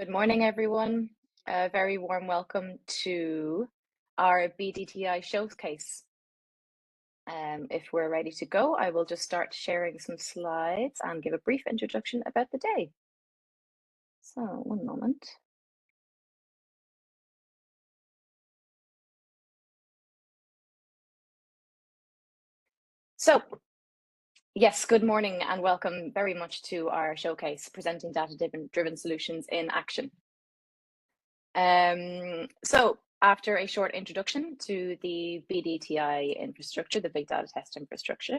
Good morning, everyone. A very warm welcome to our BDTI Showcase. If we're ready to go, I will just start sharing some slides and give a brief introduction about the day. So, one moment. So, yes, good morning and welcome very much to our showcase, Presenting Data-Driven Solutions in Action. So, after a short introduction to the BDTI infrastructure, the Big Data Test infrastructure,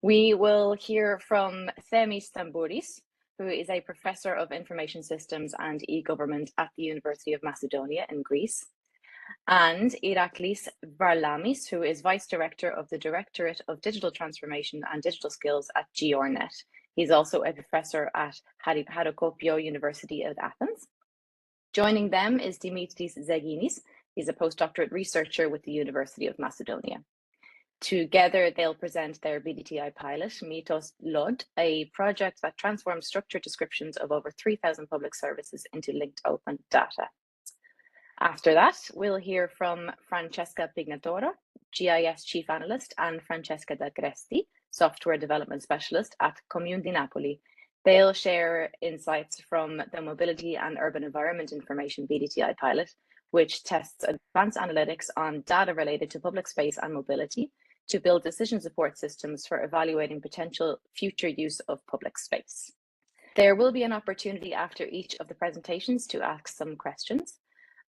we will hear from Themis Tambouris, who is a professor of information systems and e-government at the University of Macedonia in Greece, and Iraklis Varlamis, who is vice director of the Directorate of Digital Transformation and Digital Skills at GRNET. He's also a professor at Harokopio University of Athens. Joining them is Dimitris Zeginis. He's a postdoctorate researcher with the University of Macedonia. Together, they'll present their BDTI Pilot, MitosLOD, a project that transforms structured descriptions of over 3,000 public services into linked open data. After that, we'll hear from Francesca Pignataro, GIS Chief Analyst, and Francesca D'Agresti, Software Development Specialist at Comune di Napoli. They'll share insights from the Mobility and Urban Environment Information BDTI Pilot, which tests advanced analytics on data related to public space and mobility to build decision support systems for evaluating potential future use of public space. There will be an opportunity after each of the presentations to ask some questions,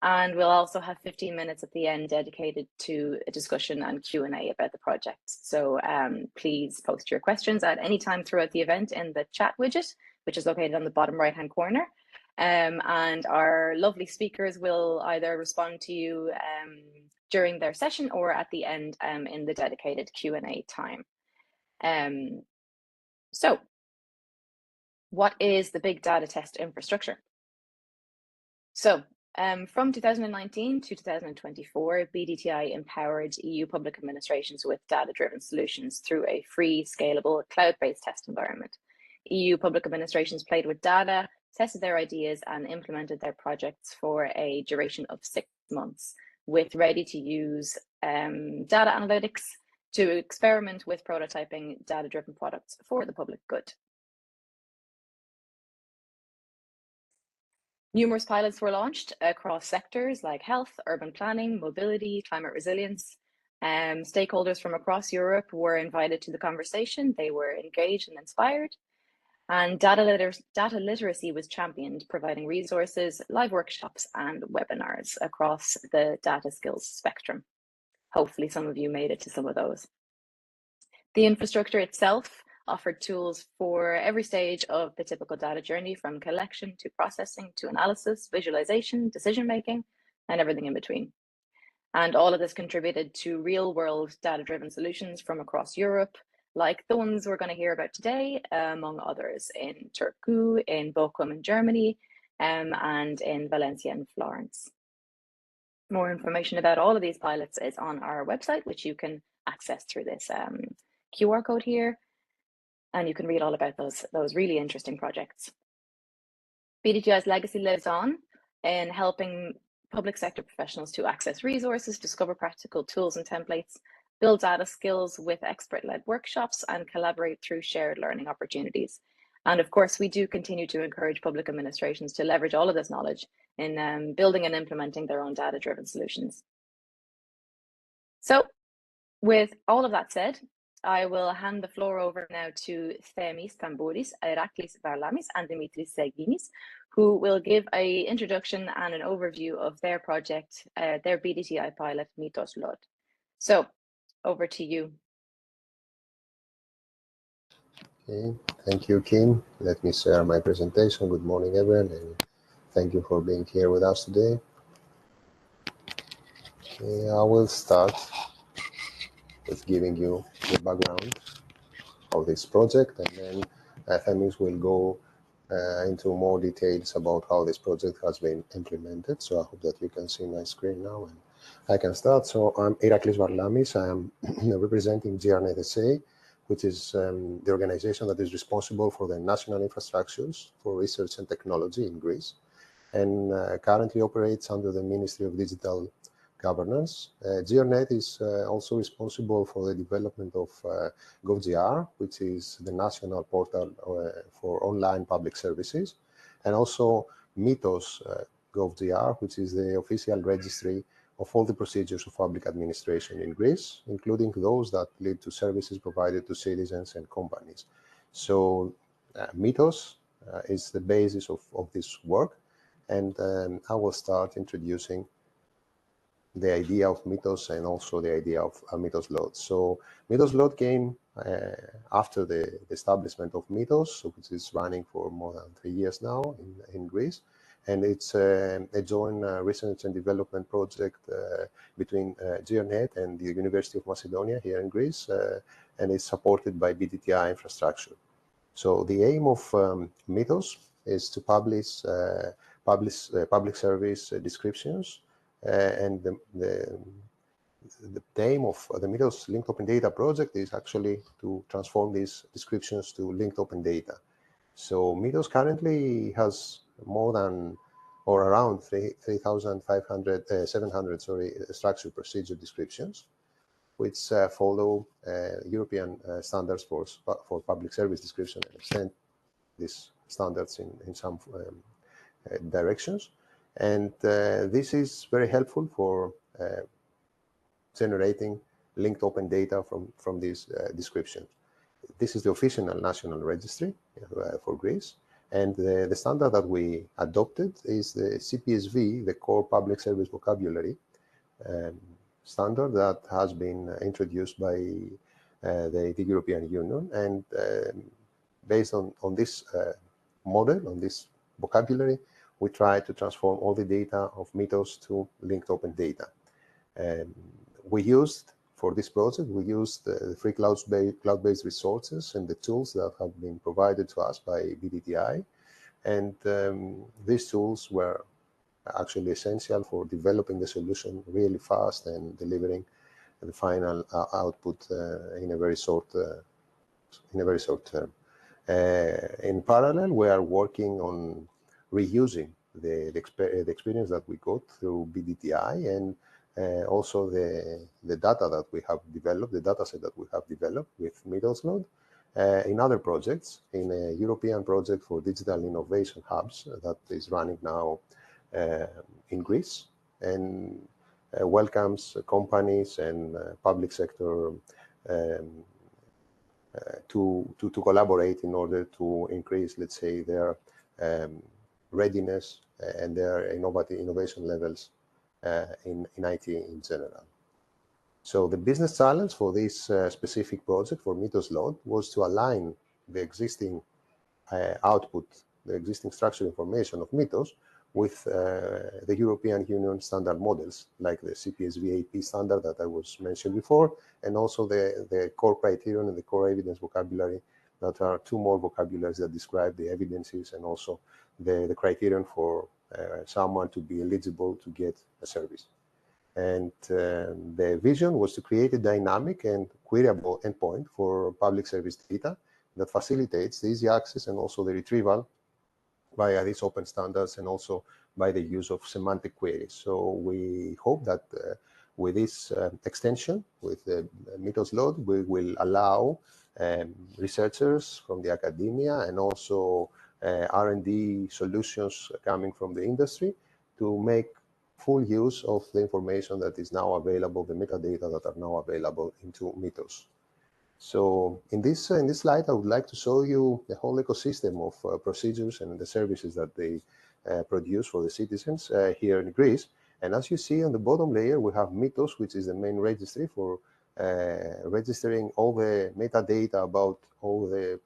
and we'll also have 15 minutes at the end dedicated to a discussion and Q&A about the project. So please post your questions at any time throughout the event in the chat widget, which is located on the bottom right-hand corner. And our lovely speakers will either respond to you during their session or at the end in the dedicated Q&A time. So what is the Big Data Test infrastructure? So from 2019 to 2024, BDTI empowered EU public administrations with data-driven solutions through a free, scalable, cloud-based test environment. EU public administrations played with data, tested their ideas, and implemented their projects for a duration of 6 months, with ready-to-use data analytics to experiment with prototyping data-driven products for the public good. Numerous pilots were launched across sectors like health, urban planning, mobility, climate resilience. Stakeholders from across Europe were invited to the conversation. They were engaged and inspired. And data literacy was championed, providing resources, live workshops, and webinars across the data skills spectrum. Hopefully, some of you made it to some of those. The infrastructure itself offered tools for every stage of the typical data journey, from collection to processing to analysis, visualization, decision-making, and everything in between. And all of this contributed to real-world data-driven solutions from across Europe, like the ones we're going to hear about today, among others in Turku, in Bochum in Germany, and in Valencia and Florence. More information about all of these pilots is on our website, which you can access through this QR code here. And you can read all about those really interesting projects. BDTI's legacy lives on in helping public sector professionals to access resources, discover practical tools and templates, build data skills with expert-led workshops, and collaborate through shared learning opportunities. And of course, we do continue to encourage public administrations to leverage all of this knowledge in building and implementing their own data-driven solutions. So with all of that said, I will hand the floor over now to Themis Tambouris, Iraklis Varlamis, and Dimitris Zeginis, who will give an introduction and an overview of their project, their BDTI pilot, MitosLOD. So, over to you. Okay, thank you, Kim. Let me share my presentation. Good morning, everyone, and thank you for being here with us today. Okay, I will start with giving you the background of this project, and then Themis will go into more details about how this project has been implemented. So I hope that you can see my screen now and I can start. So I'm Iraklis Varlamis. I am representing GRNET SA, which is the organization that is responsible for the national infrastructures for research and technology in Greece. and currently operates under the Ministry of Digital Governance. GRNET is also responsible for the development of GovGR, which is the national portal for online public services, and also Mitos GovGR, which is the official registry of all the procedures of public administration in Greece, including those that lead to services provided to citizens and companies. So Mitos is the basis of this work, and I will start introducing the idea of Mitos and also the idea of MitosLOD. So MitosLOD came after the establishment of Mitos, which is running for more than 3 years now in Greece. And it's a joint research and development project between GRNET and the University of Macedonia here in Greece, and it's supported by BDTI infrastructure. So the aim of Mitos is to publish public service descriptions, and the aim of the Mitos linked open data project is actually to transform these descriptions to linked open data. So Mitos currently has more than or around 700 structured procedure descriptions, which follow European standards for public service description and extend these standards in some directions. And this is very helpful for generating linked open data from these descriptions. This is the official national registry for Greece. And the standard that we adopted is the CPSV, the Core Public Service Vocabulary standard that has been introduced by the European Union. And based on this model, on this vocabulary, we try to transform all the data of Mitos to linked open data. For this project, we used the free cloud-based resources and the tools that have been provided to us by BDTI. And these tools were actually essential for developing the solution really fast and delivering the final output in a very short term. In parallel, we are working on reusing the experience that we got through BDTI and also the data that we have developed, the data set that we have developed with MitosLOD in other projects, in a European project for digital innovation hubs that is running now in Greece, and welcomes companies and public sector to collaborate in order to increase, let's say, their readiness and their innovation levels in IT in general. So the business challenge for this specific project for MitosLOD was to align the existing output, the existing structural information of Mitos with the European Union standard models, like the CPSV AP standard that I was mentioned before, and also the core criterion and the core evidence vocabulary, that are two more vocabularies that describe the evidences and also the criterion for someone to be eligible to get a service. And the vision was to create a dynamic and queryable endpoint for public service data that facilitates the easy access and also the retrieval via these open standards and also by the use of semantic queries. So we hope that with this extension, with MitosLOD, we will allow researchers from the academia and also R&D solutions coming from the industry to make full use of the information that is now available, the metadata that are now available into Mitos. So in this slide, I would like to show you the whole ecosystem of procedures and the services that they produce for the citizens here in Greece. And as you see on the bottom layer, we have Mitos, which is the main registry for registering all the metadata about all the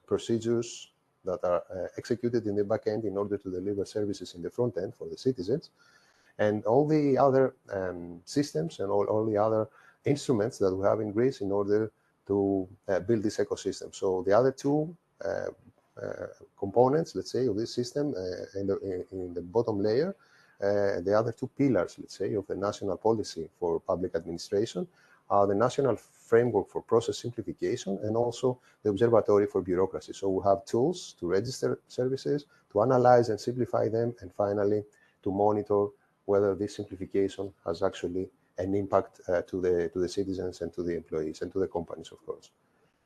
procedures that are executed in the backend in order to deliver services in the front end for the citizens. And all the other systems and all the other instruments that we have in Greece in order to build this ecosystem. So the other two components, let's say, of this system in the bottom layer, the other two pillars, let's say, of the national policy for public administration are the National Framework for Process Simplification and also the Observatory for Bureaucracy. So we have tools to register services, to analyze and simplify them, and finally to monitor whether this simplification has actually an impact to the citizens and to the employees and to the companies, of course.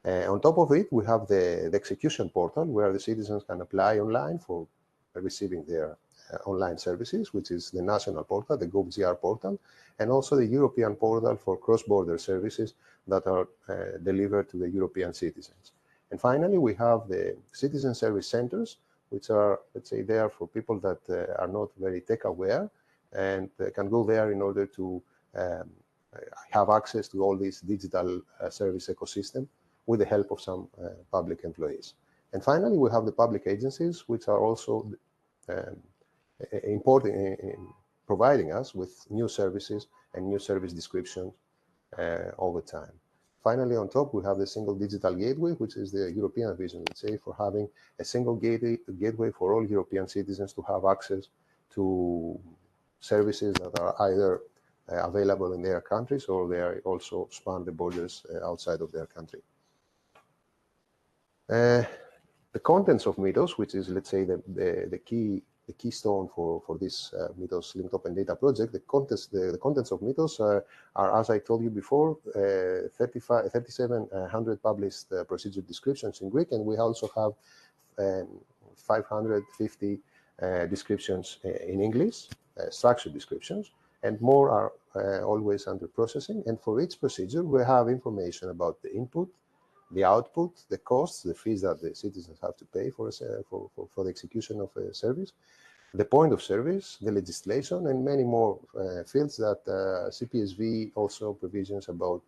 On top of it, we have the execution portal where the citizens can apply online for receiving their online services, which is the national portal, the GovGR portal, and also the European portal for cross-border services that are delivered to the European citizens. And finally, we have the citizen service centers, which are, let's say, there for people that are not very tech-aware and can go there in order to have access to all this digital service ecosystem with the help of some public employees. And finally, we have the public agencies, which are also important in providing us with new services and new service descriptions all the time. Finally, on top, we have the single digital gateway, which is the European vision, let's say, for having a single gateway for all European citizens to have access to services that are either available in their countries or they are also span the borders outside of their country. The contents of Mitos, which is, let's say, the keystone for this Mitos Linked Open Data project, the contents of Mitos are, as I told you before, 3,700 published procedure descriptions in Greek, and we also have 550 descriptions in English, structured descriptions, and more are always under processing. And for each procedure, we have information about the input, the output, the costs, the fees that the citizens have to pay for the execution of a service, the point of service, the legislation, and many more fields that CPSV also provisions about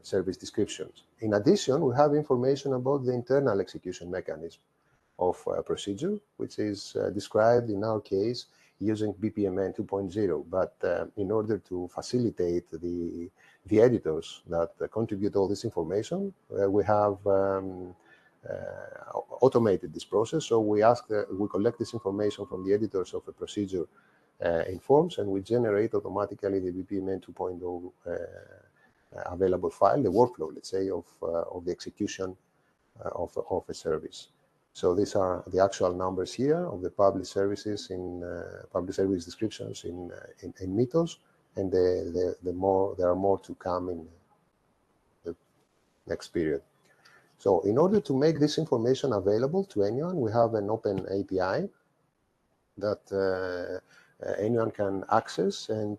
service descriptions. In addition, we have information about the internal execution mechanism of procedure, which is described in our case using BPMN 2.0. But in order to facilitate the editors that contribute all this information, we have automated this process. So we collect this information from the editors of a procedure in forms, and we generate automatically the BPMN 2.0 available file, the workflow, let's say, of the execution of a service. So these are the actual numbers here of the published services in public service descriptions in Mitos, and there are more to come in the next period. So in order to make this information available to anyone, we have an open API that anyone can access, and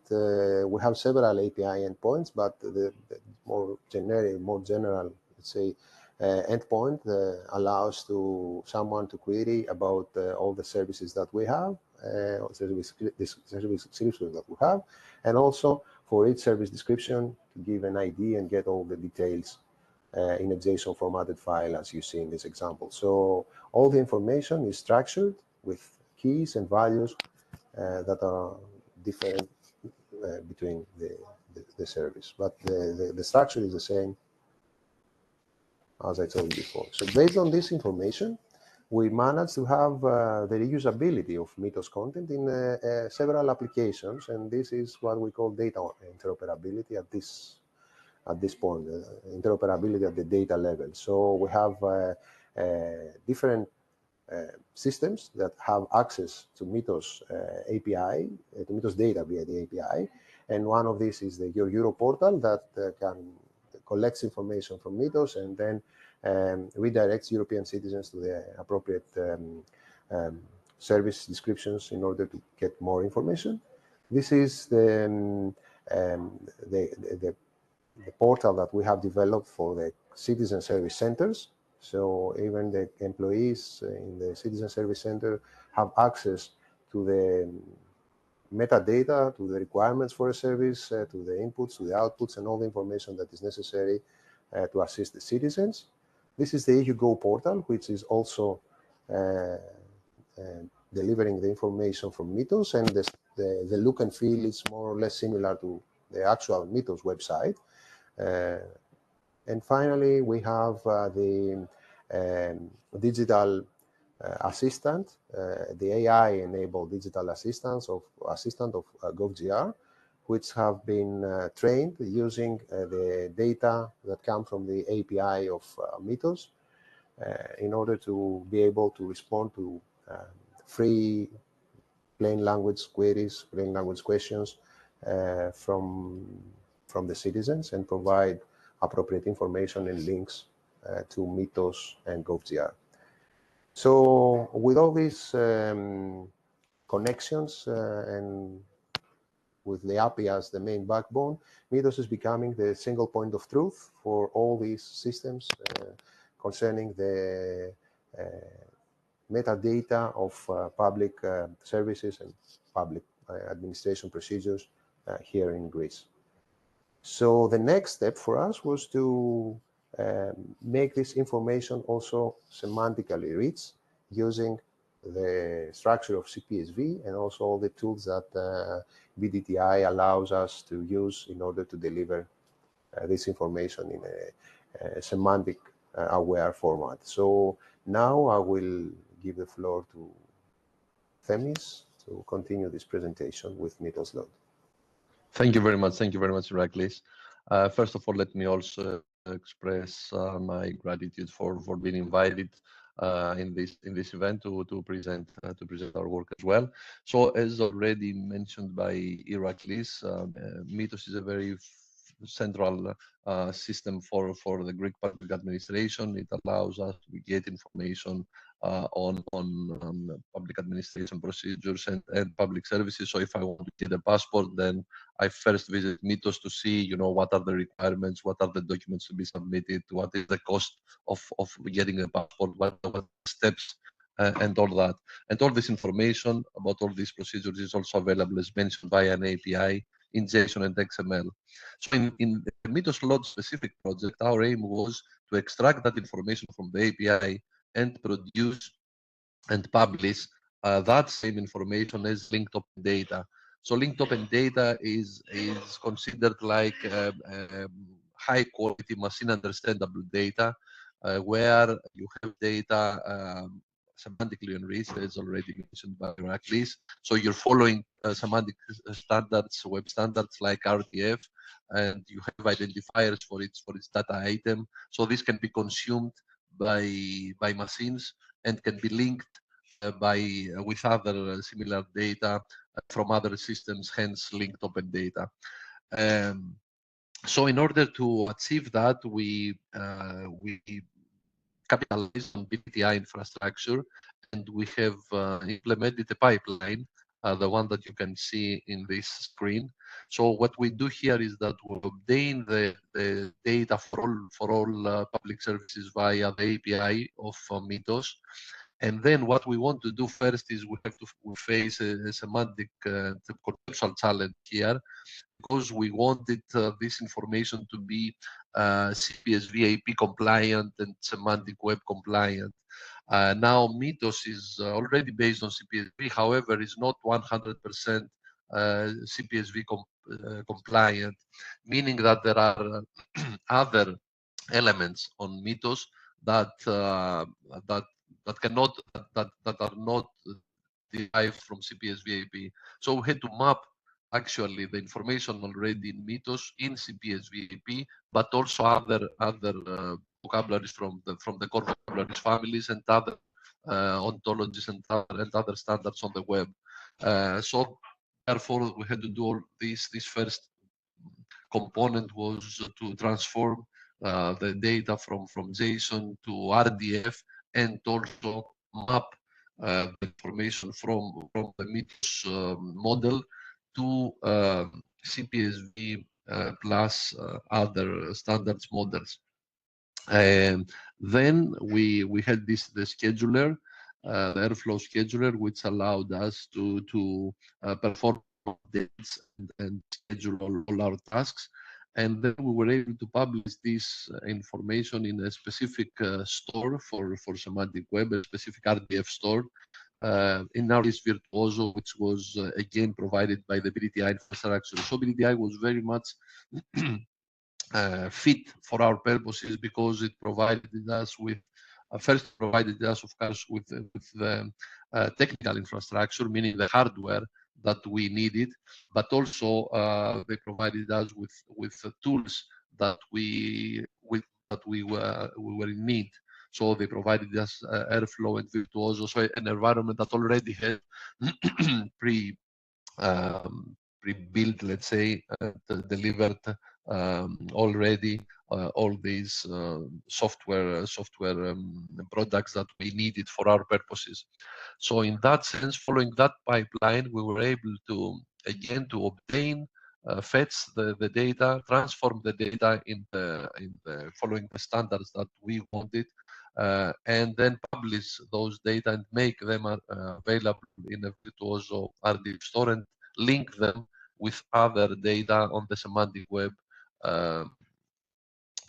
we have several API endpoints, but the more general, let's say, endpoint allows someone to query about all the services that we have, service descriptions that we have, and also for each service description to give an ID and get all the details in a JSON formatted file, as you see in this example. So all the information is structured with keys and values that are different between the service, but the structure is the same as I told you before. So based on this information, we managed to have the reusability of Mitos content in several applications, and this is what we call data interoperability at this point, interoperability at the data level. So we have different systems that have access to Mitos API, to Mitos data via the API, and one of these is the Your Euro portal that collects information from Mitos and then redirects European citizens to the appropriate service descriptions in order to get more information. This is the portal that we have developed for the citizen service centers. So even the employees in the citizen service center have access to the metadata, to the requirements for a service, to the inputs, to the outputs, and all the information that is necessary to assist the citizens. This is the EUGO portal, which is also delivering the information from Mitos, and the look and feel is more or less similar to the actual Mitos website. And finally, we have the digital assistant, the AI-enabled digital assistant of GovGR, which have been trained using the data that come from the API of Mitos in order to be able to respond to free plain language queries, plain language questions from the citizens, and provide appropriate information and links to Mitos and GovGR. So with all these connections and with the API as the main backbone, Mitos is becoming the single point of truth for all these systems concerning the metadata of public services and public administration procedures here in Greece. So the next step for us was to make this information also semantically rich using the structure of CPSV and also all the tools that BDTI allows us to use in order to deliver this information in a semantic aware format. So now I will give the floor to Themis to continue this presentation with MitosLOD. Thank you very much. Thank you very much, Iraklis. First of all, let me also express my gratitude for being invited in this event to present our work as well. So, as already mentioned by Iraklis, Mitos is a very central system for the Greek public administration. It allows us to get information on public administration procedures and public services. So if I want to get a passport, then I first visit Mitos to see, what are the requirements, what are the documents to be submitted, what is the cost of getting a passport, what are the steps, and all that. And all this information about all these procedures is also available, as mentioned, via an API in JSON and XML. So in the MitosLOD specific project, our aim was to extract that information from the API and produce and publish that same information as linked open data. So linked open data is considered like high quality machine understandable data where you have data semantically enriched, as already mentioned by Iraklis. So you're following semantic standards, web standards like RTF, and you have identifiers for its data item. So this can be consumed by machines and can be linked with other similar data from other systems, hence linked open data. So in order to achieve that, we capitalize on BDTI infrastructure, and we have implemented a pipeline, the one that you can see in this screen. So what we do here is that we obtain the data for all public services via the API of Mitos. And then what we want to do first is we have to face a semantic conceptual challenge here, because we wanted this information to be CPSV AP compliant and semantic web compliant. Now Mitos is already based on CPSV, however, is not 100% CPSV compliant, meaning that there are other elements on Mitos that are not derived from CPSV AP. So we had to map actually the information already in Mitos in CPSV AP, but also other vocabularies from the core vocabularies families and other ontologies and other standards on the web. So therefore we had to do all this first component was to transform the data from JSON to RDF, and also map the information from the Mitos model to CPSV plus other standards models. And then we had the scheduler, the Airflow scheduler, which allowed us to perform updates and schedule all our tasks. And then we were able to publish this information in a specific store for semantic web, a specific RDF store. In our case, Virtuoso, which was again provided by the BDTI infrastructure. So BDTI was very much fit for our purposes, because it provided us with first provided us, of course, with the technical infrastructure, meaning the hardware, that we needed, but also they provided us with tools that we were in need. So they provided us Airflow and Virtuoso, so an environment that already had pre-built, let's say, delivered already all these software products that we needed for our purposes. So in that sense, following that pipeline, we were able to again to obtain, fetch the data, transform the data in the following the standards that we wanted, and then publish those data and make them available in a Virtuoso RDF store and link them with other data on the semantic web,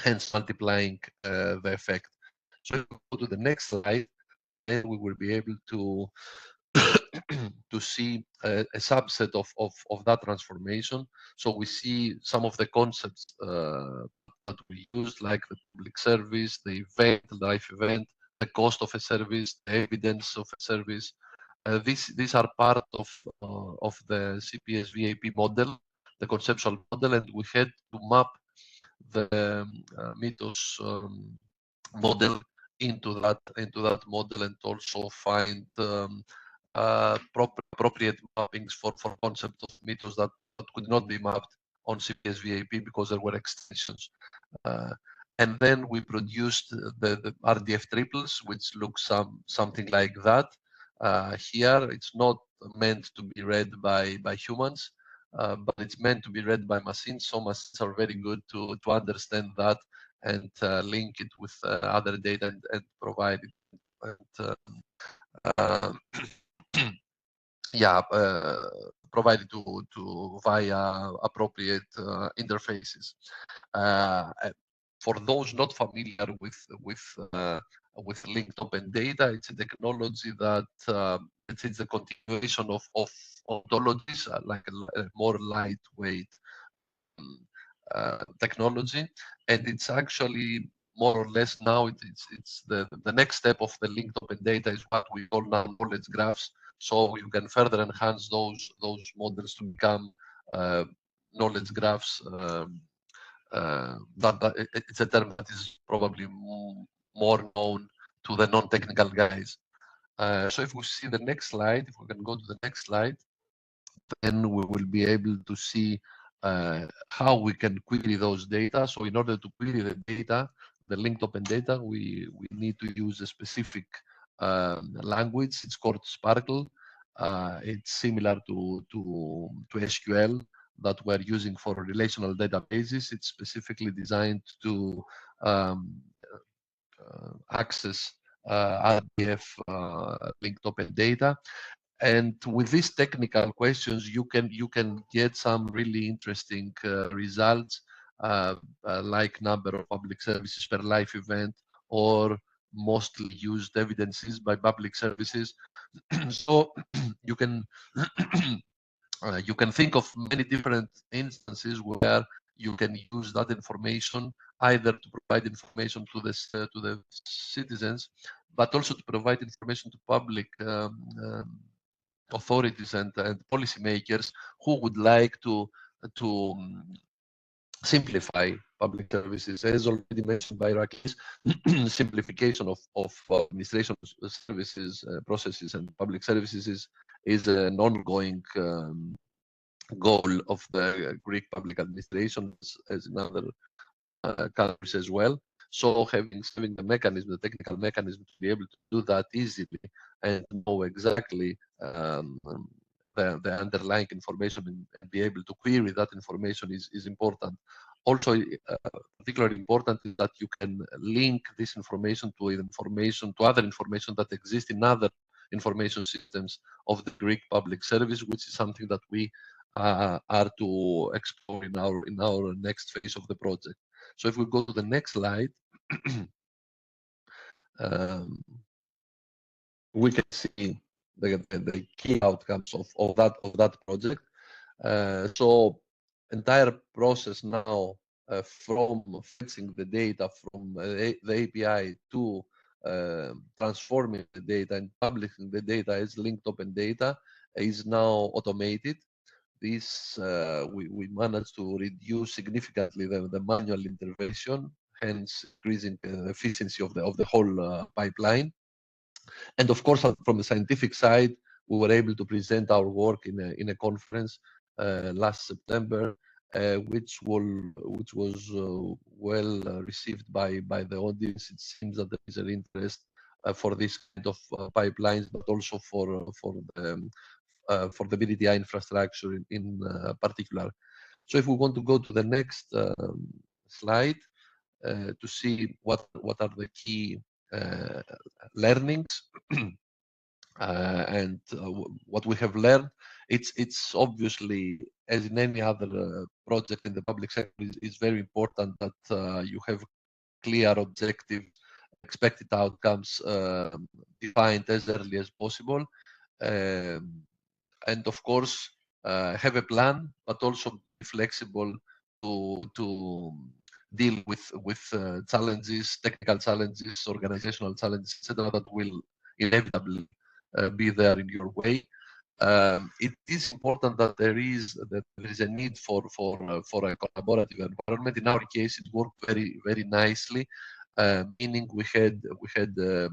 hence multiplying the effect. So if we go to the next slide, then we will be able to to see a subset of that transformation. So we see some of the concepts that we use, like the public service, the event, the live event, the cost of a service, the evidence of a service. These are part of the CPS VAP model, the conceptual model, and we had to map the Mitos model into that model, and also find appropriate mappings for concept of Mitos that could not be mapped on CPS VAP because there were extensions. And then we produced the RDF triples, which looks something like that. Here, it's not meant to be read by humans, but it's meant to be read by machines. So machines are very good to understand that and link it with other data and provide it. And, yeah, provide it to via appropriate interfaces. For those not familiar with linked open data, it's a technology that it's a continuation of ontologies, like a more lightweight technology, and it's actually more or less now it's the next step of the linked open data is what we call now knowledge graphs. So you can further enhance those models to become knowledge graphs. That it's a term that is probably more known to the non-technical guys. So if we see the next slide, if we can go to the next slide, then we will be able to see how we can query those data. So in order to query the data, the linked open data, we need to use a specific language. It's called Sparkle. It's similar to SQL that we're using for relational databases. It's specifically designed to access RDF linked open data. And with these technical questions, you can get some really interesting results, like number of public services per live event, or mostly used evidences by public services. So you can you can think of many different instances where you can use that information either to provide information to the citizens, but also to provide information to public authorities and policymakers who would like to simplify public services. As already mentioned by Iraklis, simplification of administration services, processes, and public services is an ongoing goal of the Greek public administration, as in other countries as well. So having the mechanism, the technical mechanism to be able to do that easily and know exactly the underlying information and be able to query that information is important. Also, particularly important is that you can link this information to other information that exists in other information systems of the Greek public service, which is something that we are to explore in our next phase of the project. So if we go to the next slide, we can see the key outcomes of that project. So entire process now from fetching the data from the API to transforming the data and publishing the data as linked open data is now automated. This we managed to reduce significantly the manual intervention, hence increasing the efficiency of the whole pipeline. And of course, from the scientific side, we were able to present our work in a conference last September, which was well received by the audience. It seems that there is an interest for this kind of pipelines, but also for the BDTI infrastructure in particular. So if we want to go to the next slide to see what are the key learnings and what we have learned, it's obviously, as in any other project in the public sector, is very important that you have clear objective expected outcomes defined as early as possible, and of course have a plan, but also be flexible to deal with challenges, technical challenges, organizational challenges, etc., that will inevitably be there in your way. It is important that there is a need for a collaborative environment. In our case, it worked very nicely, meaning we had a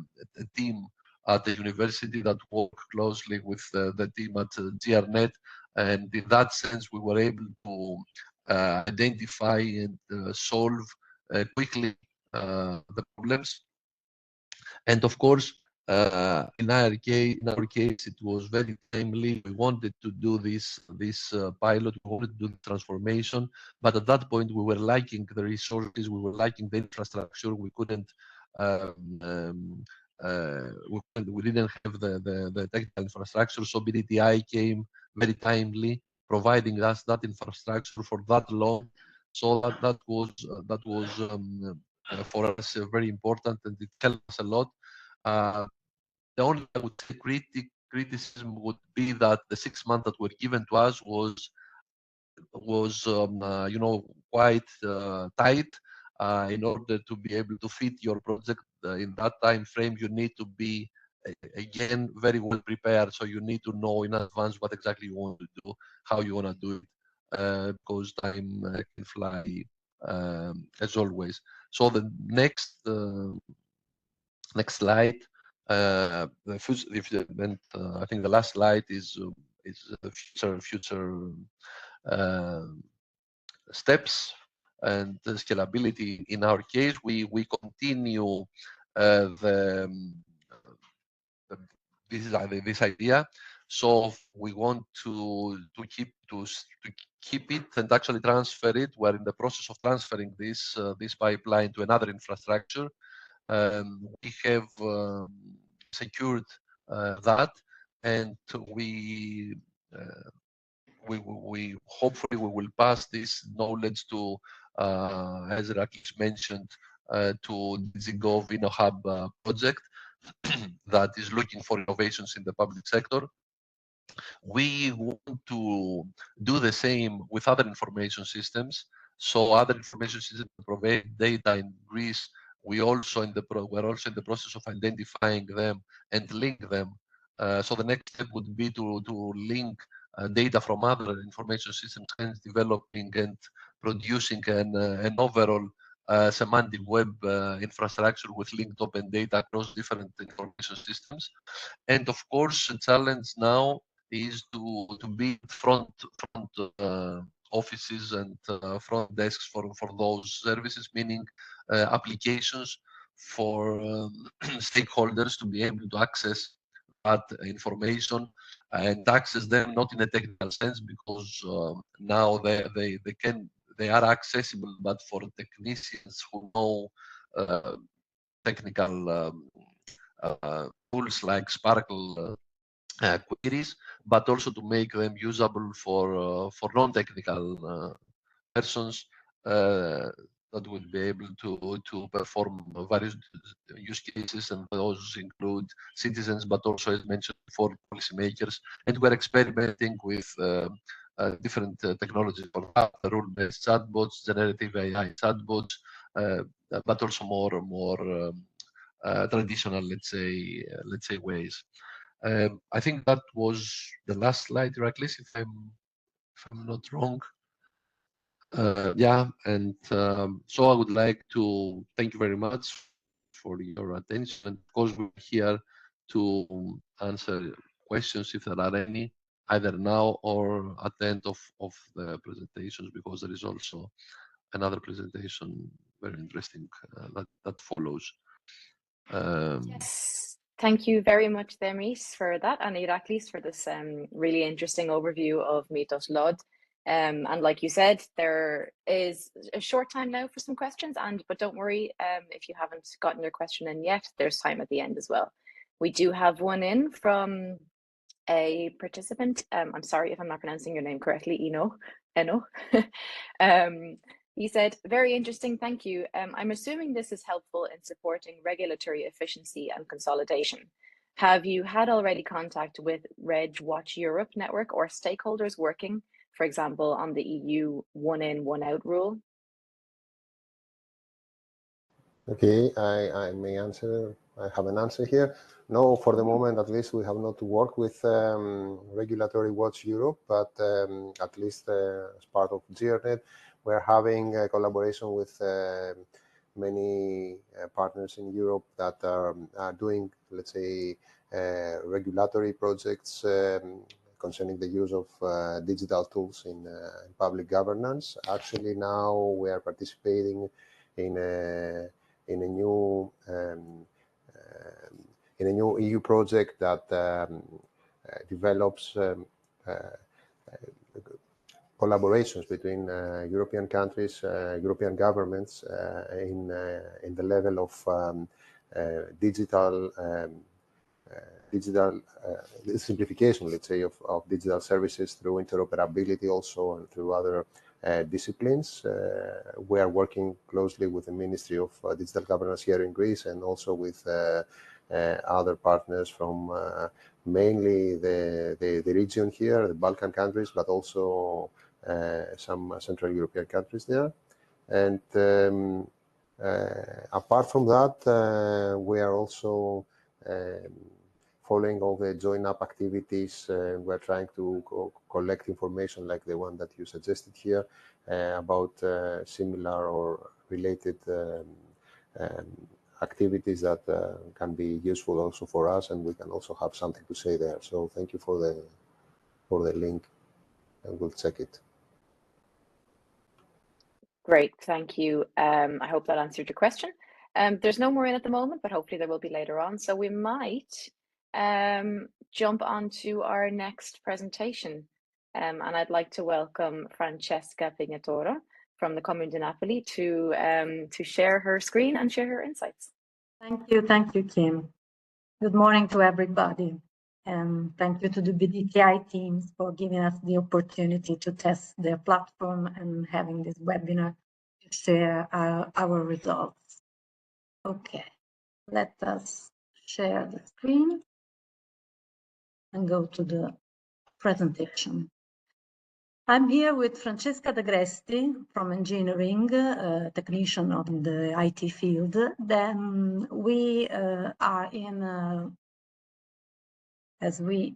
team at the university that worked closely with the team at GRNET, and in that sense, we were able to identify and solve quickly the problems. And of course, in our case, it was very timely. We wanted to do this pilot. We wanted to do the transformation, but at that point, we were lacking the resources. We were lacking the infrastructure. We couldn't. We didn't have the technical infrastructure. So BDTI came very timely, providing us that infrastructure for that long. So that was for us very important, and it helped us a lot. The only, I would say, criticism would be that the 6 months that were given to us was quite tight. In order to be able to fit your project in that time frame, you need to be again very well prepared. So you need to know in advance what exactly you want to do, how you want to do it, because time can fly as always. So the next slide. I think the last slide is future steps and the scalability. In our case, we continue this idea. So we want to keep it and actually transfer it. We're in the process of transferring this pipeline to another infrastructure. We have secured that, and we hopefully we will pass this knowledge to, as Iraklis mentioned, to DigiGov InnoHub project that is looking for innovations in the public sector. We want to do the same with other information systems. So other information systems provide data in Greece. We're also in the process of identifying them and link them. So the next step would be to link data from other information systems, hence developing and producing an overall semantic web infrastructure with linked open data across different information systems. And of course, the challenge now is to build front offices and front desks for those services, meaning applications for stakeholders to be able to access that information and access them not in a technical sense, because now they are accessible, but for technicians who know technical tools like Sparkle queries, but also to make them usable for non-technical persons that would be able to perform various use cases, and those include citizens, but also, as mentioned before, policymakers. And we're experimenting with different technologies for that, rule-based chatbots, generative AI chatbots, but also more traditional, let's say ways. I think that was the last slide, Iraklis, if I'm not wrong. Yeah, and so I would like to thank you very much for your attention. And of course, we're here to answer questions if there are any, either now or at the end of the presentations, because there is also another presentation, very interesting, that follows. Yes, thank you very much, Themis, for that, and Iraklis for this really interesting overview of MitosLOD. And like you said, there is a short time now for some questions, but don't worry, if you haven't gotten your question in yet, there's time at the end as well. We do have one in from a participant. I'm sorry if I'm not pronouncing your name correctly, Eno. He said, very interesting, thank you. I'm assuming this is helpful in supporting regulatory efficiency and consolidation. Have you had already contact with Reg Watch Europe network or stakeholders working, for example, on the EU one in, one out rule? Okay, I may answer. I have an answer here. No, for the moment, at least we have not worked with Regulatory Watch Europe, but at least as part of GRNET, we're having a collaboration with many partners in Europe that are doing, let's say, regulatory projects concerning the use of digital tools in public governance. Actually, now we are participating in a new EU project that develops collaborations between European countries, European governments in the level of digital simplification, let's say, of digital services through interoperability also and through other disciplines. We are working closely with the Ministry of Digital Governance here in Greece and also with other partners from mainly the region here, the Balkan countries, but also some Central European countries there. And apart from that, we are also following all the join-up activities. We're trying to collect information like the one that you suggested here about similar or related activities that can be useful also for us, and we can also have something to say there. So thank you for the link, and we'll check it. Great, thank you. I hope that answered your question. There's no more in at the moment, but hopefully there will be later on. So we might jump on to our next presentation. And I'd like to welcome Francesca Pignataro from the Comune di Napoli to share her screen and share her insights. Thank you, Kim. Good morning to everybody. And thank you to the BDTI teams for giving us the opportunity to test their platform and having this webinar to share our results. Okay, let us share the screen and go to the presentation. I'm here with Francesca D'Agresti from engineering, technician on the IT field. Then we are in, as we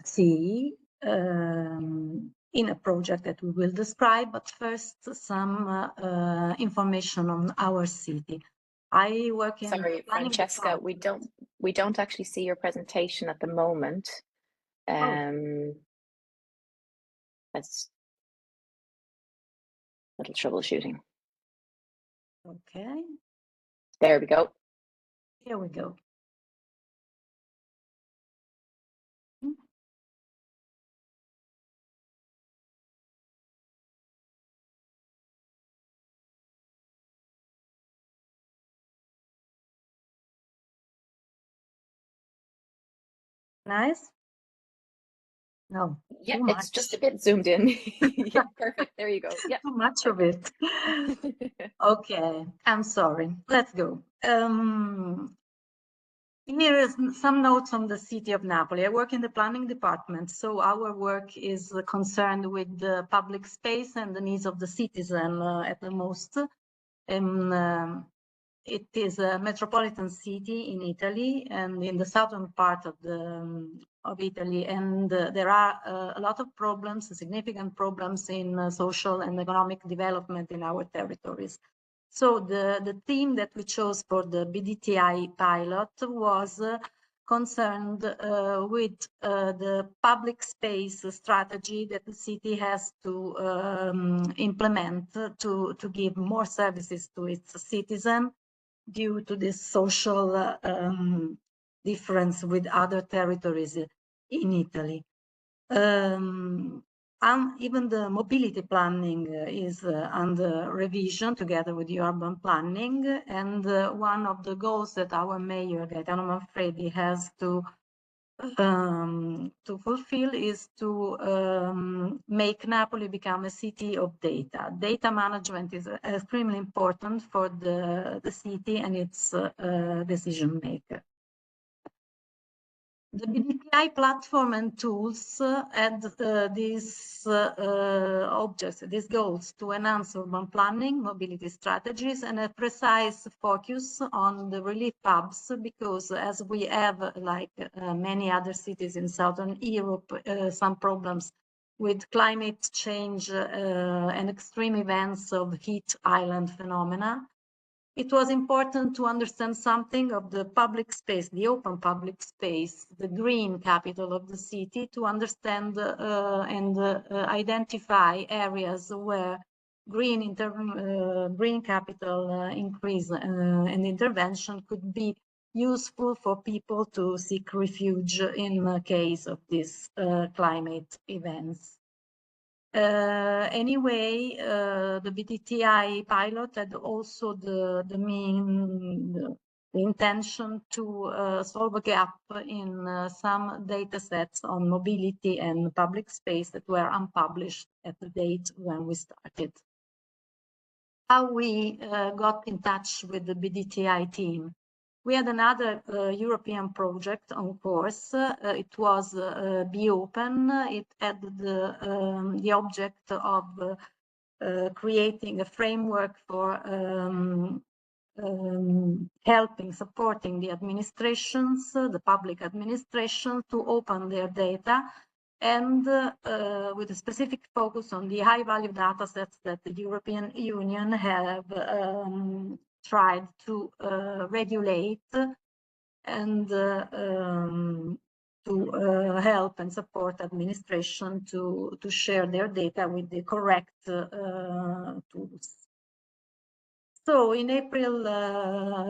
see, in a project that we will describe, but first some information on our city. I work in— Sorry, Francesca, we don't actually see your presentation at the moment. That's a little troubleshooting. Okay. There we go. Here we go. Nice. No. Yeah, it's just a bit zoomed in. Yeah, perfect. There you go. Yeah. Too much of it. Okay, I'm sorry. Let's go. Here is some notes on the city of Napoli. I work in the planning department, so our work is concerned with the public space and the needs of the citizen at the most. it is a metropolitan city in Italy and in the southern part of Italy, and there are a lot of problems, significant problems in social and economic development in our territories. So the theme that we chose for the BDTI pilot was concerned with the public space strategy that the city has to implement to give more services to its citizens due to this social difference with other territories in Italy. Even the mobility planning is under revision together with the urban planning, and one of the goals that our mayor Gaetano Manfredi has to fulfill is to make Napoli become a city of data. Data management is extremely important for the city and its decision maker. The BDTI platform and tools add these objects, these goals to enhance urban planning, mobility strategies, and a precise focus on the relief hubs, because as we have, like many other cities in Southern Europe, some problems with climate change and extreme events of heat island phenomena. It was important to understand something of the public space, the open public space, the green capital of the city, to understand and identify areas where green capital increase and intervention could be useful for people to seek refuge in case of these climate events. Anyway, the BDTI pilot had also the intention to solve a gap in some data sets on mobility and public space that were unpublished at the date when we started. How we got in touch with the BDTI team. We had another European project on course. It was Be Open. It had the object of creating a framework for supporting the administrations, the public administration, to open their data, and with a specific focus on the high-value data sets that the European Union have tried to regulate and to help and support administration to share their data with the correct tools. So in April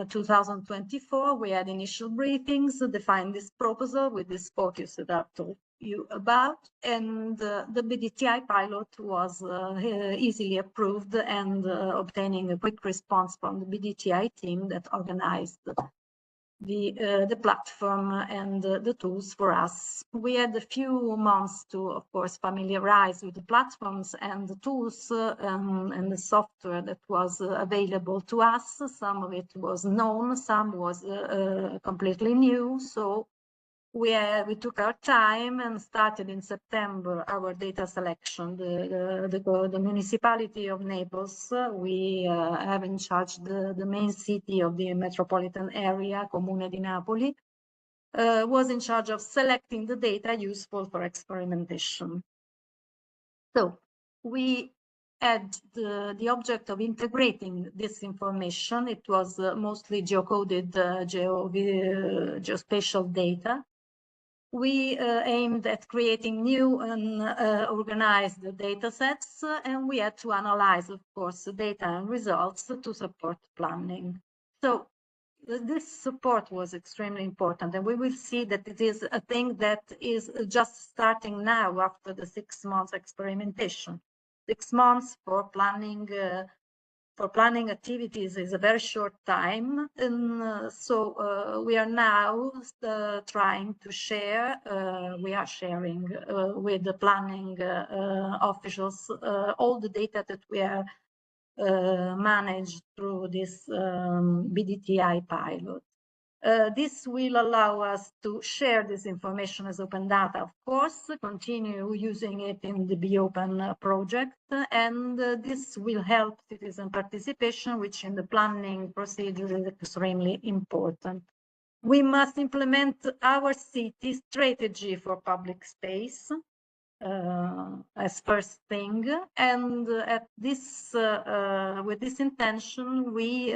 2024, we had initial briefings, defined this proposal with this focus that I've told you about, and the BDTI pilot was easily approved and obtaining a quick response from the BDTI team that organized the platform and the tools for us. We had a few months to, of course, familiarize with the platforms and the tools and the software that was available to us. Some of it was known, some was completely new. So we took our time and started in September our data selection. The municipality of Naples, we have in charge the main city of the metropolitan area, Comune di Napoli, was in charge of selecting the data useful for experimentation. So we had the object of integrating this information. It was mostly geocoded geospatial data. We aimed at creating new and organized data sets, and we had to analyze, of course, the data and results to support planning. So this support was extremely important, and we will see that it is a thing that is just starting now after the 6 months experimentation. 6 months for planning activities is a very short time, and so we are now trying to share, we are sharing with the planning officials all the data that we are managed through this BDTI pilot. This will allow us to share this information as open data, of course, continue using it in the BOpen project, and this will help citizen participation, which in the planning procedure is extremely important. We must implement our city strategy for public space as first thing, and at this with this intention we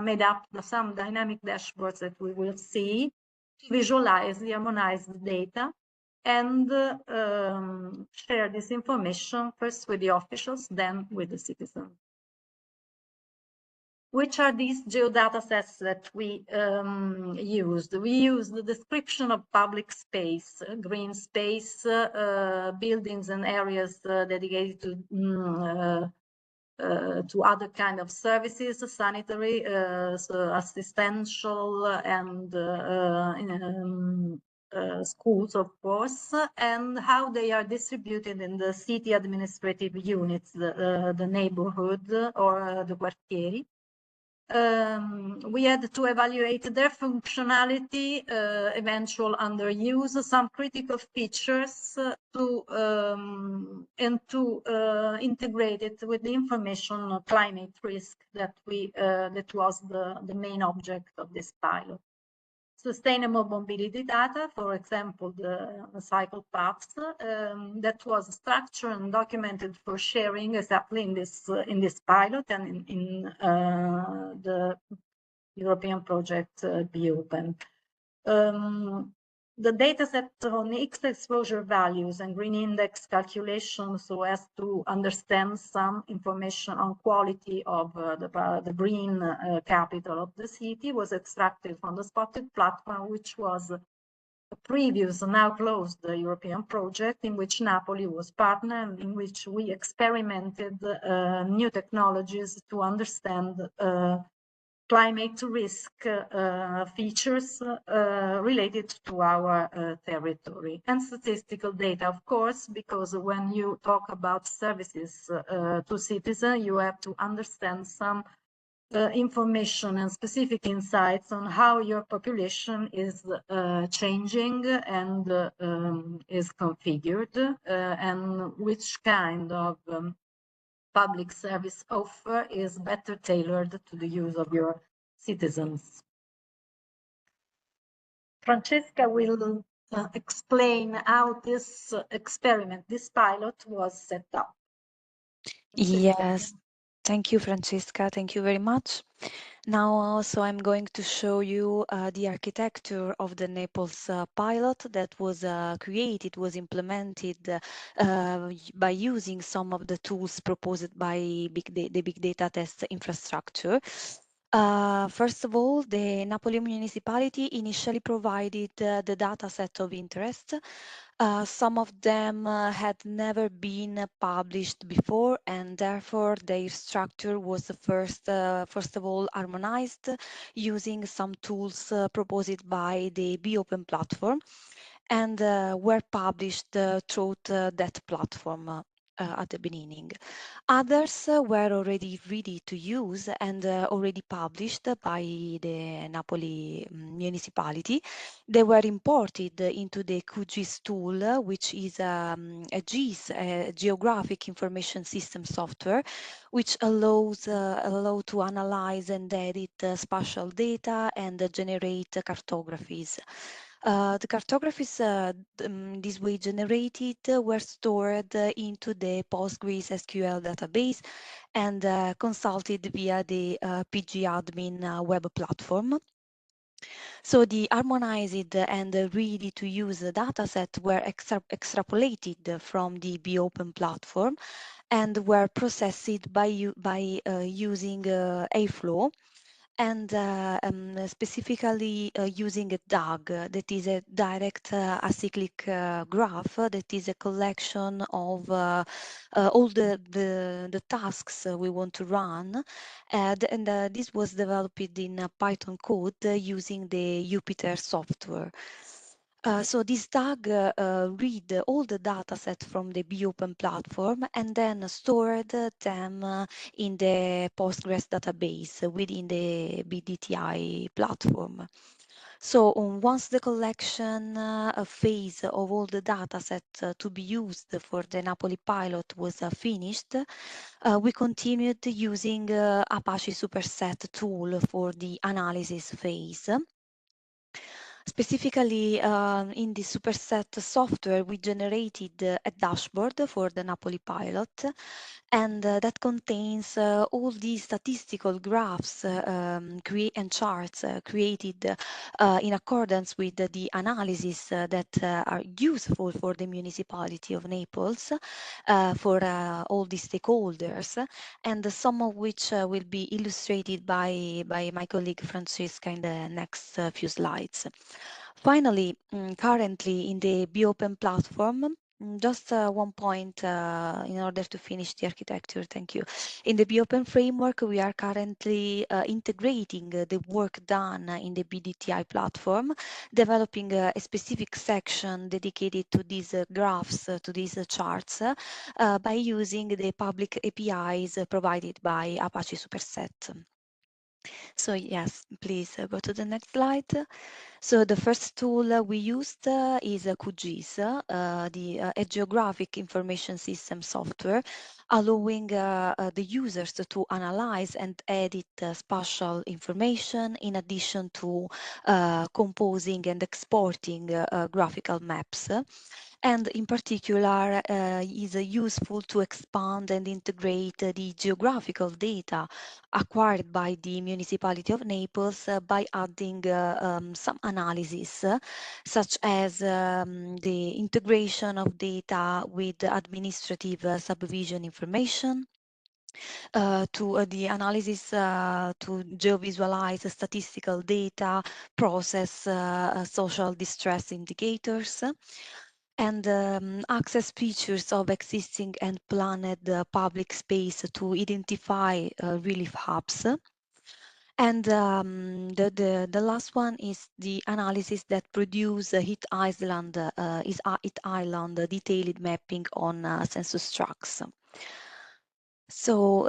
made up some dynamic dashboards that we will see to visualize the harmonized data and share this information first with the officials, then with the citizens. Which are these geodata sets that we used? We used the description of public space, green space, buildings and areas dedicated to other kind of services, sanitary, so assistential, and schools, of course, and how they are distributed in the city administrative units, the neighborhood or the quartieri. We had to evaluate their functionality, eventual underuse, some critical features and to integrate it with the information on climate risk that was the main object of this pilot. Sustainable mobility data, for example, the cycle paths, that was structured and documented for sharing exactly in this pilot and in the European project BOpen. The dataset on X exposure values and green index calculations, so as to understand some information on quality of the green capital of the city, was extracted from the Spotted platform, which was a previous, now closed European project in which Napoli was partner and in which we experimented new technologies to understand climate risk features related to our territory, and statistical data, of course, because when you talk about services to citizens, you have to understand some information and specific insights on how your population is changing and is configured, and which kind of public service offer is better tailored to the use of your citizens. Francesca will explain how this experiment, this pilot, was set up. Yes, thank you, Francesca. Thank you very much. Now also I'm going to show you the architecture of the Naples pilot that was created, was implemented by using some of the tools proposed by the big data test infrastructure. First of all, the Napoli municipality initially provided the data set of interest. Some of them had never been published before, and therefore their structure was first of all harmonized using some tools proposed by the BOpen platform, and were published through that platform at the beginning. Others were already ready to use and already published by the Napoli municipality. They were imported into the QGIS tool, which is a GIS, a Geographic Information System software, which allows to analyze and edit spatial data and generate cartographies. The cartographies this way generated were stored into the Postgres SQL database and consulted via the pgadmin web platform. So the harmonized and ready-to-use dataset were extrapolated from the BOpen platform and were processed by using Airflow, and specifically using a DAG, that is a direct acyclic graph, that is a collection of all the tasks we want to run, and this was developed in Python code using the Jupyter software. So this DAG read all the data set from the BOpen platform and then stored them in the Postgres database within the BDTI platform. So once the collection phase of all the data set to be used for the Napoli pilot was finished, we continued using Apache Superset tool for the analysis phase. Specifically, in the Superset software, we generated a dashboard for the Napoli pilot, and that contains all the statistical graphs and charts created in accordance with the analysis that are useful for the municipality of Naples, for all the stakeholders, and some of which will be illustrated by my colleague Francesca in the next few slides. Finally, currently in the BOpen platform, just one point in order to finish the architecture, thank you. In the BOpen framework, we are currently integrating the work done in the BDTI platform, developing a specific section dedicated to these graphs, to these charts, by using the public APIs provided by Apache Superset. So yes, please go to the next slide. So the first tool we used is QGIS, a geographic information system software, allowing the users to analyze and edit spatial information in addition to composing and exporting graphical maps. And in particular is useful to expand and integrate the geographical data acquired by the municipality of Naples by adding some analysis, such as the integration of data with administrative subdivision information, to the analysis to geovisualize statistical data, process social distress indicators, and access features of existing and planned public space to identify relief hubs. And the last one is the analysis that produce Hit Island detailed mapping on census tracts. So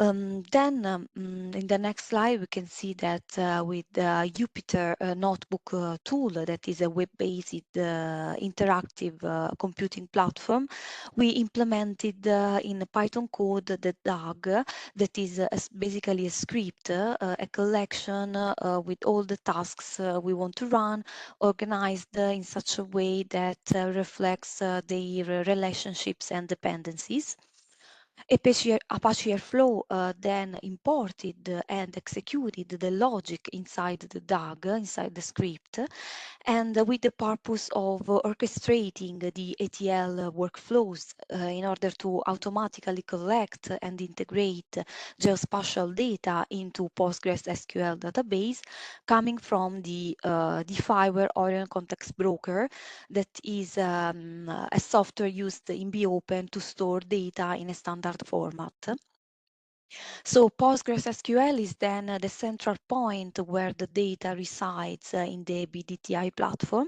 then in the next slide, we can see that with the Jupyter Notebook tool, that is a web-based interactive computing platform, we implemented in Python code the DAG, that is basically a script, a collection with all the tasks we want to run, organized in such a way that reflects their relationships and dependencies. Apache Airflow then imported and executed the logic inside the DAG, inside the script, and with the purpose of orchestrating the ETL workflows in order to automatically collect and integrate geospatial data into PostgreSQL database coming from the Fiverr Orion Context Broker, that is a software used in BOpen to store data in a standard format. So PostgreSQL is then the central point where the data resides in the BDTI platform,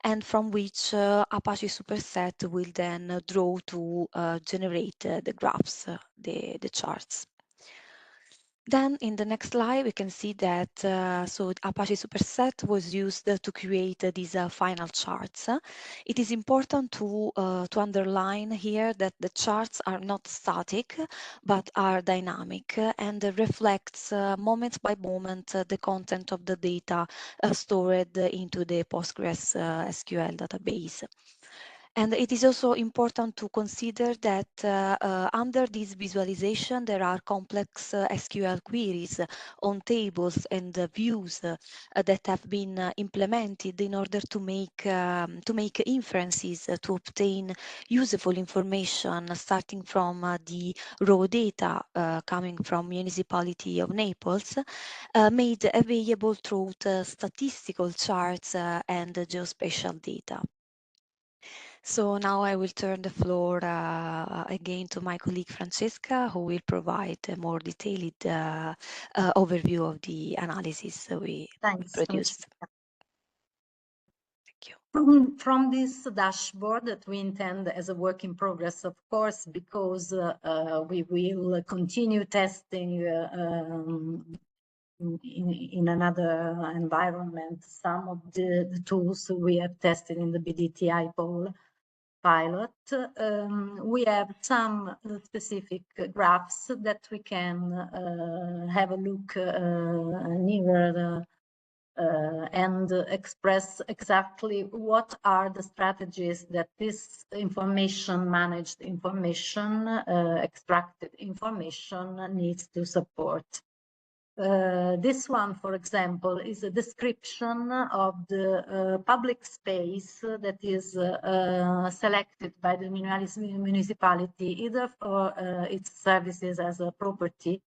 and from which Apache Superset will then draw to generate the graphs, the charts. Then in the next slide, we can see that so Apache Superset was used to create these final charts. It is important to underline here that the charts are not static, but are dynamic and reflects moment by moment the content of the data stored into the PostgreSQL database. And it is also important to consider that under this visualization, there are complex SQL queries on tables and views that have been implemented in order to make inferences to obtain useful information starting from the raw data coming from municipality of Naples, made available through statistical charts and geospatial data. So now I will turn the floor again to my colleague Francesca, who will provide a more detailed overview of the analysis we produced. Thank you. From this dashboard that we intend as a work in progress, of course, because we will continue testing in another environment some of the tools we have tested in the BDTI pilot. We have some specific graphs that we can have a look nearer and express exactly what are the strategies that this managed information, extracted information needs to support. This one, for example, is a description of the public space that is selected by the municipality, either for its services as a property.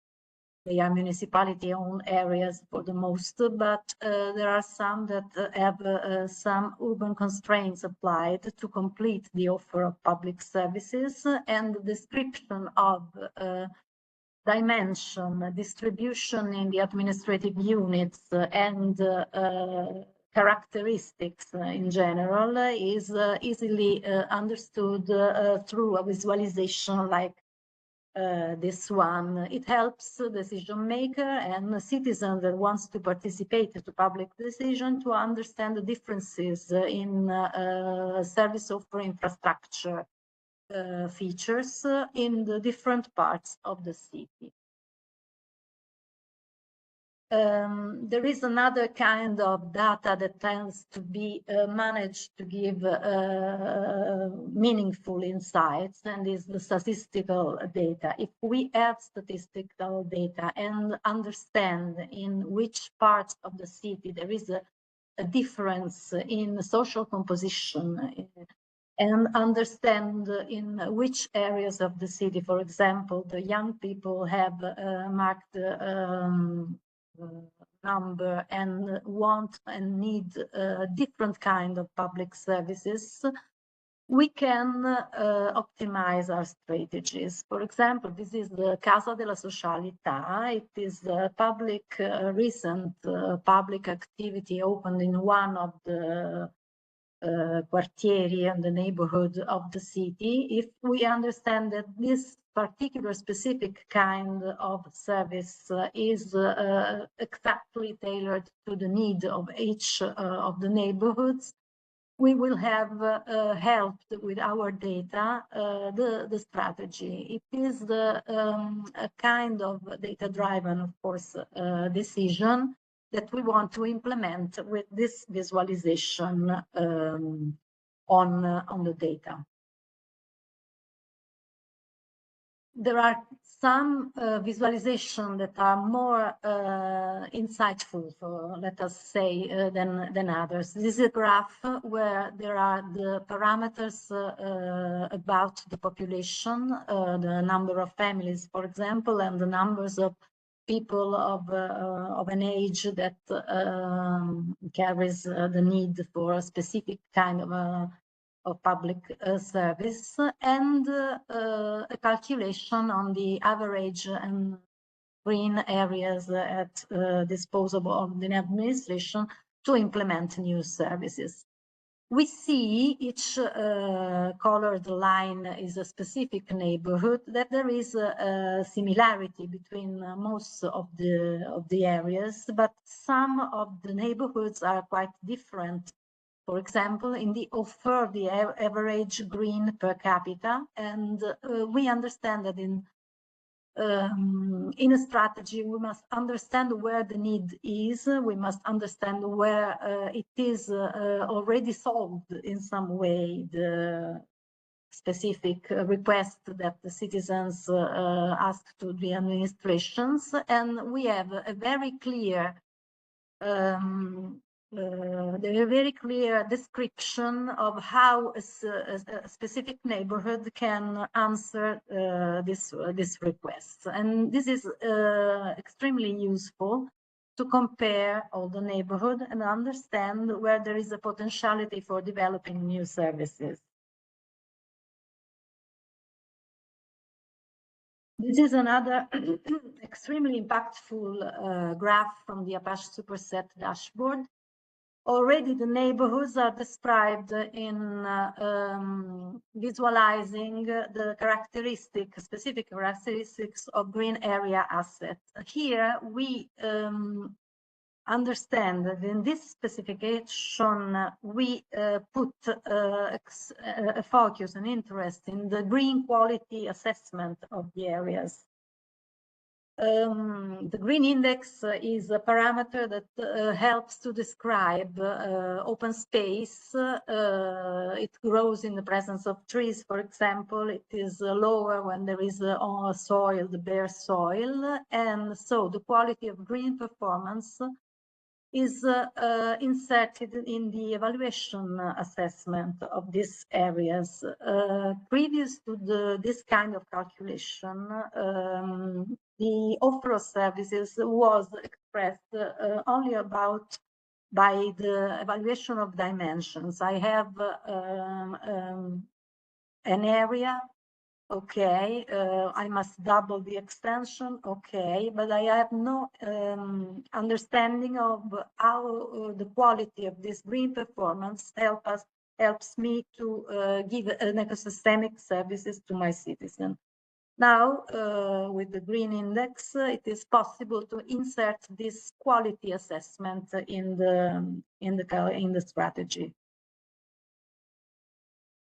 They are municipality-owned areas for the most, but there are some that have some urban constraints applied to complete the offer of public services, and the description of dimension, distribution in the administrative units, and characteristics in general is easily understood through a visualization like this one. It helps decision maker and citizen that wants to participate to public decision to understand the differences in service offer infrastructure features in the different parts of the city. There is another kind of data that tends to be managed to give meaningful insights, and is the statistical data. If we have statistical data and understand in which parts of the city there is a difference in social composition, and understand in which areas of the city, for example, the young people have marked number and want and need different kind of public services, we can optimize our strategies. For example, this is the Casa della Socialità. It is a public, recent public activity opened in one of the quartieri and the neighborhood of the city. If we understand that this particular specific kind of service is exactly tailored to the need of each of the neighborhoods, we will have helped with our data the strategy. It is a kind of data-driven, of course, decision that we want to implement with this visualization on the data. There are some visualizations that are more insightful, let us say, than others. This is a graph where there are the parameters about the population, the number of families, for example, and the numbers of people of an age that carries the need for a specific kind of public service, and a calculation on the average and green areas at disposal of the administration to implement new services. We see each colored line is a specific neighborhood, that there is a similarity between most of the areas, but some of the neighborhoods are quite different. For example, in the offer of the average green per capita, and we understand that in a strategy, we must understand where the need is. We must understand where it is already solved in some way, the specific request that the citizens ask to the administrations. And we have a very clear description of how a specific neighborhood can answer this request. And this is extremely useful to compare all the neighborhood and understand where there is a potentiality for developing new services. This is another extremely impactful graph from the Apache Superset dashboard. Already the neighborhoods are described in visualizing the specific characteristics of green area assets. Here we understand that in this specification we put a focus and interest in the green quality assessment of the areas. The green index is a parameter that helps to describe open space. It grows in the presence of trees, for example. It is lower when there is soil, the bare soil. And so the quality of green performance is inserted in the evaluation assessment of these areas. Previous to this kind of calculation, the offer of services was expressed only by the evaluation of dimensions. I have an area. Okay, I must double the extension. Okay, but I have no understanding of how the quality of this green performance helps me to give an ecosystemic services to my citizen. Now, with the green index, it is possible to insert this quality assessment in the strategy.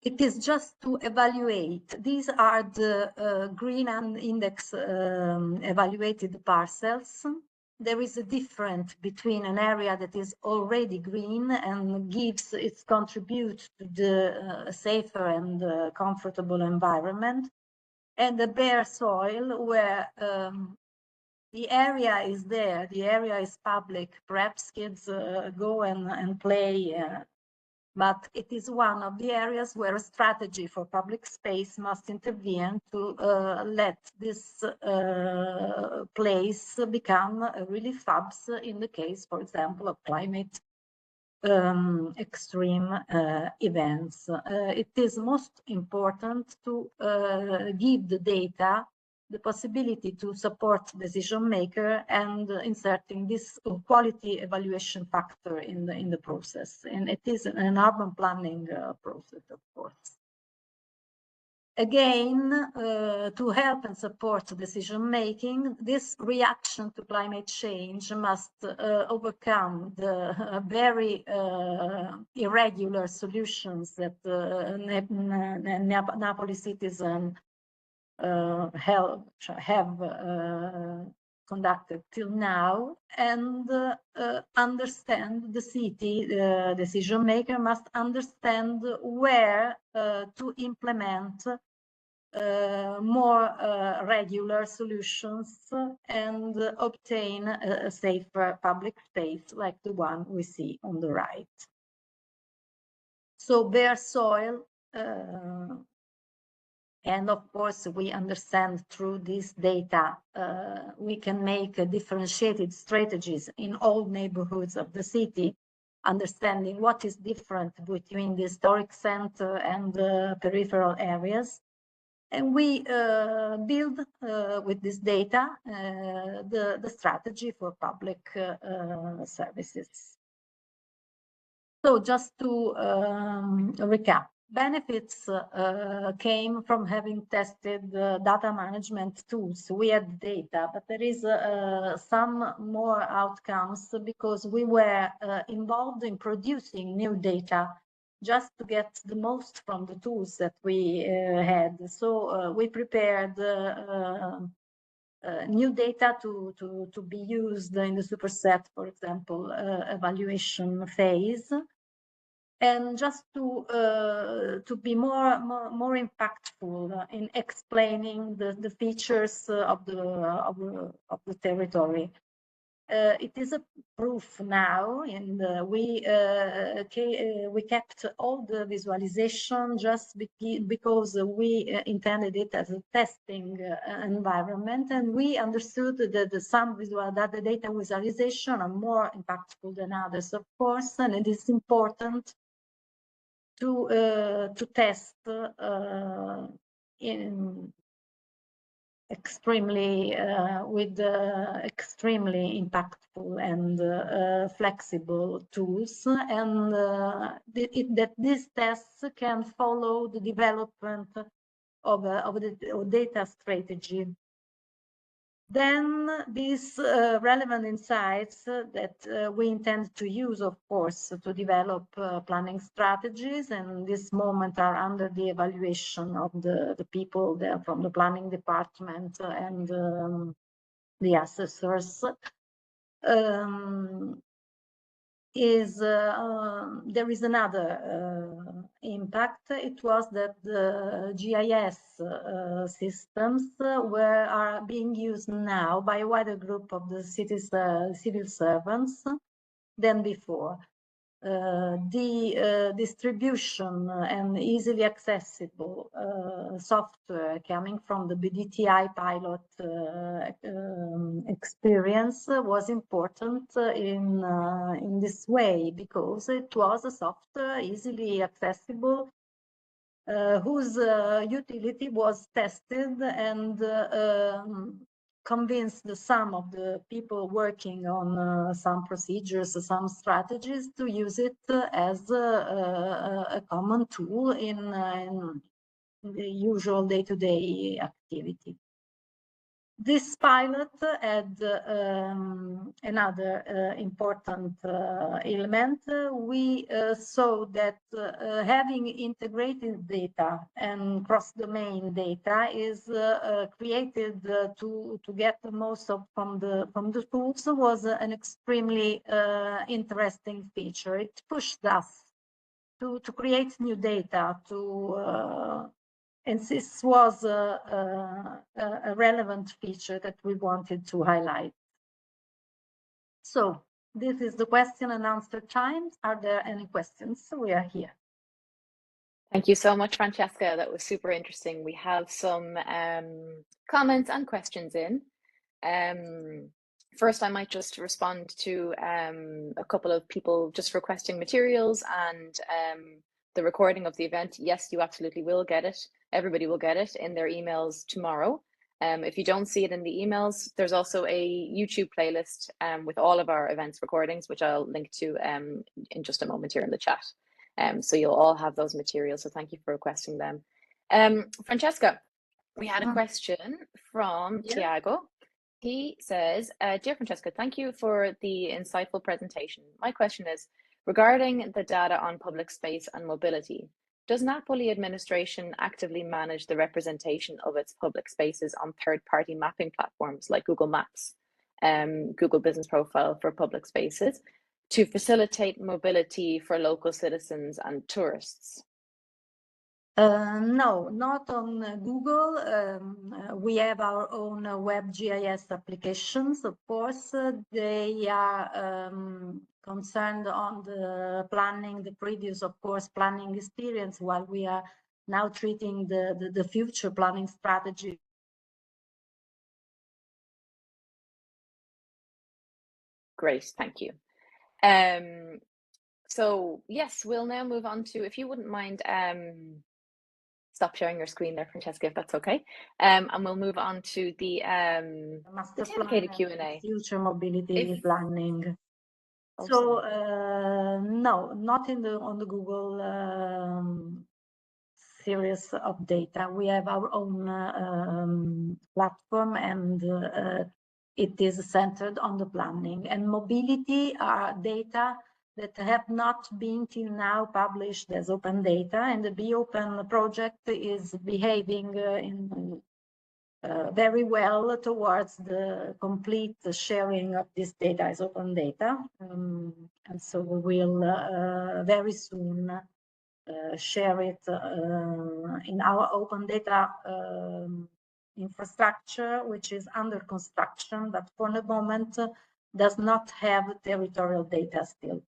It is just to evaluate. These are the green index evaluated parcels. There is a difference between an area that is already green and gives its contribute to the safer and comfortable environment, and the bare soil where the area is there, the area is public, perhaps kids go and play, but it is one of the areas where a strategy for public space must intervene to let this place become relief hubs in the case, for example, of climate extreme events. It is most important to give the data the possibility to support decision maker and inserting this quality evaluation factor in the process. And it is an urban planning process, of course. Again, to help and support decision making, this reaction to climate change must overcome the very irregular solutions that Napoli citizens have conducted till now, and understand the city decision maker must understand where to implement more regular solutions and obtain a safer public space like the one we see on the right. So bare soil, and of course, we understand through this data, we can make differentiated strategies in all neighborhoods of the city, understanding what is different between the historic center and the peripheral areas. And we build with this data the strategy for public services. So just to recap, benefits came from having tested data management tools. We had data, but there is some more outcomes because we were involved in producing new data just to get the most from the tools that we had. So we prepared new data to be used in the superset, for example, evaluation phase. And just to be more impactful in explaining the features of the territory. It is a proof now, and we kept all the visualization just because we intended it as a testing environment, and we understood that some data visualization are more impactful than others, of course, and it is important to test extremely impactful and flexible tools, and that these tests can follow the development of the data strategy. Then these relevant insights that we intend to use, of course, to develop planning strategies, and this moment are under the evaluation of the people there from the planning department and the assessors. There is another impact. It was that the GIS systems are being used now by a wider group of the civil servants than before. The distribution and easily accessible software coming from the BDTI pilot experience was important in this way, because it was a software easily accessible, whose utility was tested and convinced some of the people working on some procedures, some strategies, to use it as a common tool in the usual day-to-day activity. This pilot had another important element. We saw that having integrated data and cross-domain data is created to get the most from the tools was an extremely interesting feature. It pushed us to create new data, and this was a relevant feature that we wanted to highlight. So this is the question and answer time. Are there any questions? We are here. Thank you so much, Francesca. That was super interesting. We have some comments and questions in. First, I might just respond to a couple of people just requesting materials and the recording of the event. Yes, you absolutely will get it. Everybody will get it in their emails tomorrow. If you don't see it in the emails, there's also a YouTube playlist with all of our events recordings, which I'll link to in just a moment here in the chat. So you'll all have those materials. So thank you for requesting them. Francesca, we had a question from Tiago. He says, Dear Francesca, thank you for the insightful presentation. My question is, regarding the data on public space and mobility, does Napoli administration actively manage the representation of its public spaces on third-party mapping platforms like Google Maps, Google Business Profile for public spaces, to facilitate mobility for local citizens and tourists? No, not on Google. We have our own web GIS applications. Of course, they are concerned on the planning, the previous, of course, planning experience, while we are now treating the future planning strategy. Great, thank you. So yes, we'll now move on to, if you wouldn't mind, stop sharing your screen there, Francesca, if that's okay. And we'll move on to the dedicated Q&A. Future mobility planning. So no, not on the Google series of data. We have our own platform, and it is centered on the planning. And mobility are data that have not been till now published as open data, and the Be Open project is behaving very well towards the complete sharing of this data as open data. And so we will very soon share it in our open data infrastructure, which is under construction, but for the moment does not have territorial data still.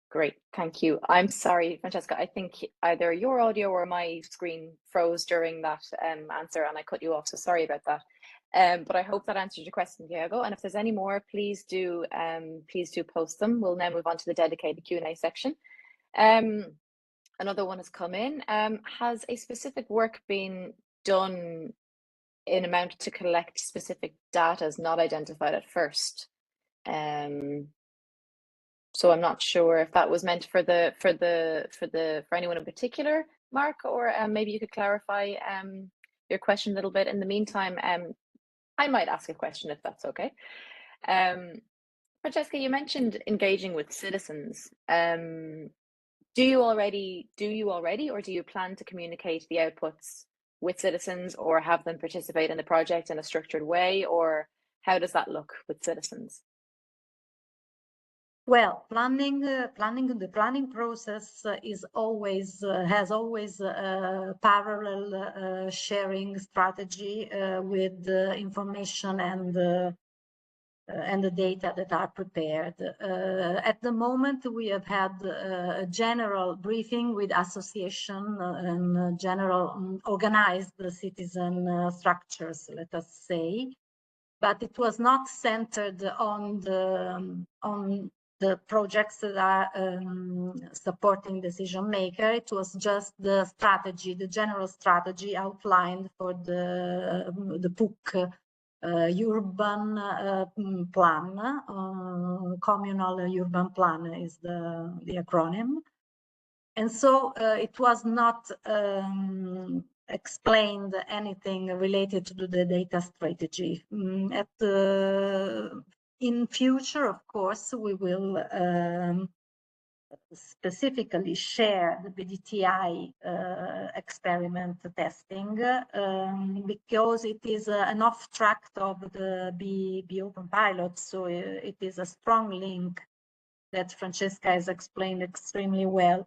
Great, thank you. I'm sorry, Francesca, I think either your audio or my screen froze during that answer and I cut you off, so sorry about that. But I hope that answered your question, Diego. And if there's any more, please do post them. We'll now move on to the dedicated Q&A section. another one has come in. Has a specific work been done in amount to collect specific data is not identified at first? So I'm not sure if that was meant for anyone in particular, Mark, or maybe you could clarify your question a little bit. In the meantime, I might ask a question if that's okay. Francesca, you mentioned engaging with citizens. Do you already, or do you plan to communicate the outputs with citizens, or have them participate in the project in a structured way, or how does that look with citizens? Well, the planning process is always has always a parallel sharing strategy with information and the data that are prepared. At the moment, we have had a general briefing with association and general organized citizen structures, let us say, but it was not centered on the projects that are supporting decision maker. It was just the strategy, the general strategy outlined for the PUC urban plan, communal urban plan is the acronym. And so it was not explained anything related to the data strategy. In future, of course, we will specifically share the BDTI experiment testing because it is an off track of the Be Open pilot. So it is a strong link that Francesca has explained extremely well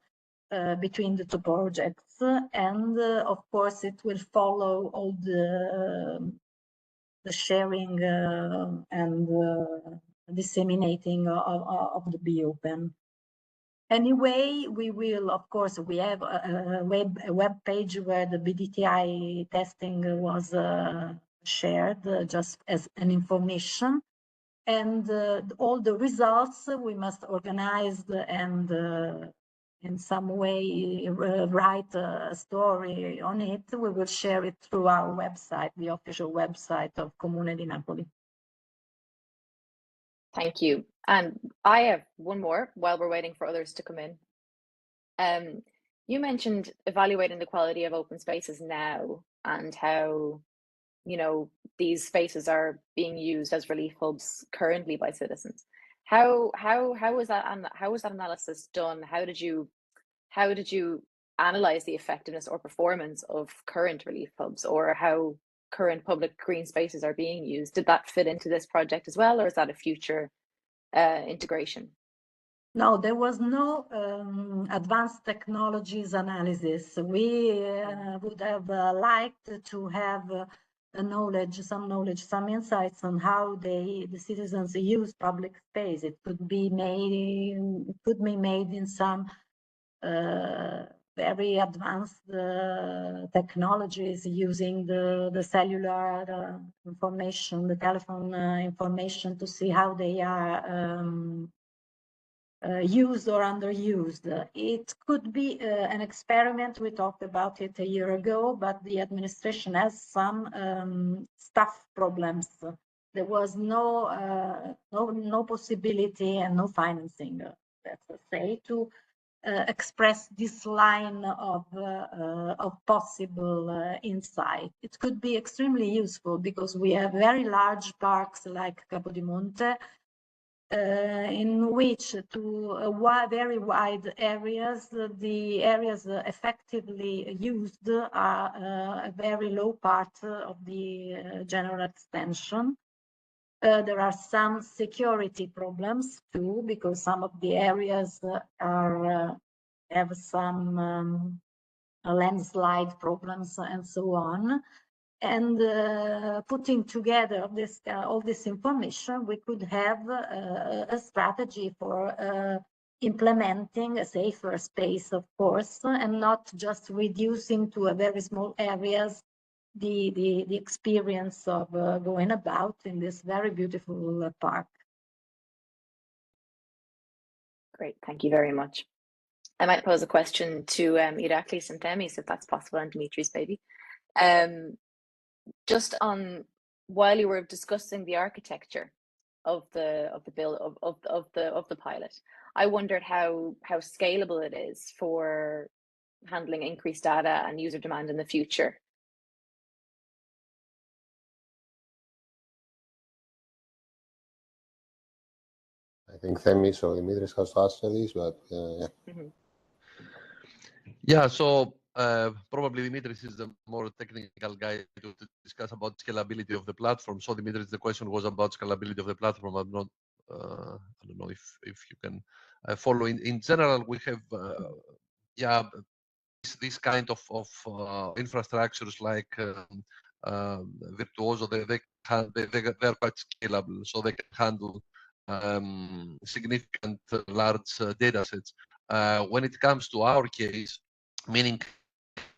between the two projects. And of course, it will follow all the sharing and disseminating of the Be Open. Anyway, we will, of course, we have a web page where the BDTI testing was shared just as an information. And all the results we must organize and in some way write a story on it. We will share it through our website, the official website of Comune di Napoli. Thank you. And I have one more while we're waiting for others to come in. You mentioned evaluating the quality of open spaces now and how, you know, these spaces are being used as relief hubs currently by citizens. How was that analysis done? How did you analyze the effectiveness or performance of current relief hubs, or how current public green spaces are being used? Did that fit into this project as well, or is that a future integration? No, there was no advanced technologies analysis. We would have liked to have some insights on how the citizens use public space. It could be made in some very advanced technologies using the cellular information, the telephone information, to see how they are used or underused. It could be an experiment. We talked about it a year ago, but the administration has some staff problems. There was no possibility and no financing, let's say, to express this line of possible insight. It could be extremely useful because we have very large parks like Capodimonte, in which to very wide areas, the areas effectively used are a very low part of the general extension. There are some security problems too, because some of the areas have some landslide problems and so on. And putting together all this information, we could have a strategy for implementing a safer space, of course, and not just reducing to a very small areas the experience of going about in this very beautiful park. Great, thank you very much. I might pose a question to Iraklis and Themis, if that's possible, and Dimitris maybe. Just on, while you were discussing the architecture of the pilot, I wondered how scalable it is for handling increased data and user demand in the future. I think Themis or Dimitris has to answer this, but yeah. Mm-hmm. Yeah, so probably Dimitris is the more technical guy to discuss about scalability of the platform. So Dimitris, the question was about scalability of the platform. I'm not, I don't know if you can follow. In general, we have, yeah, this kind of infrastructures like Virtuoso. They're quite scalable, so they can handle significant large data sets. When it comes to our case, meaning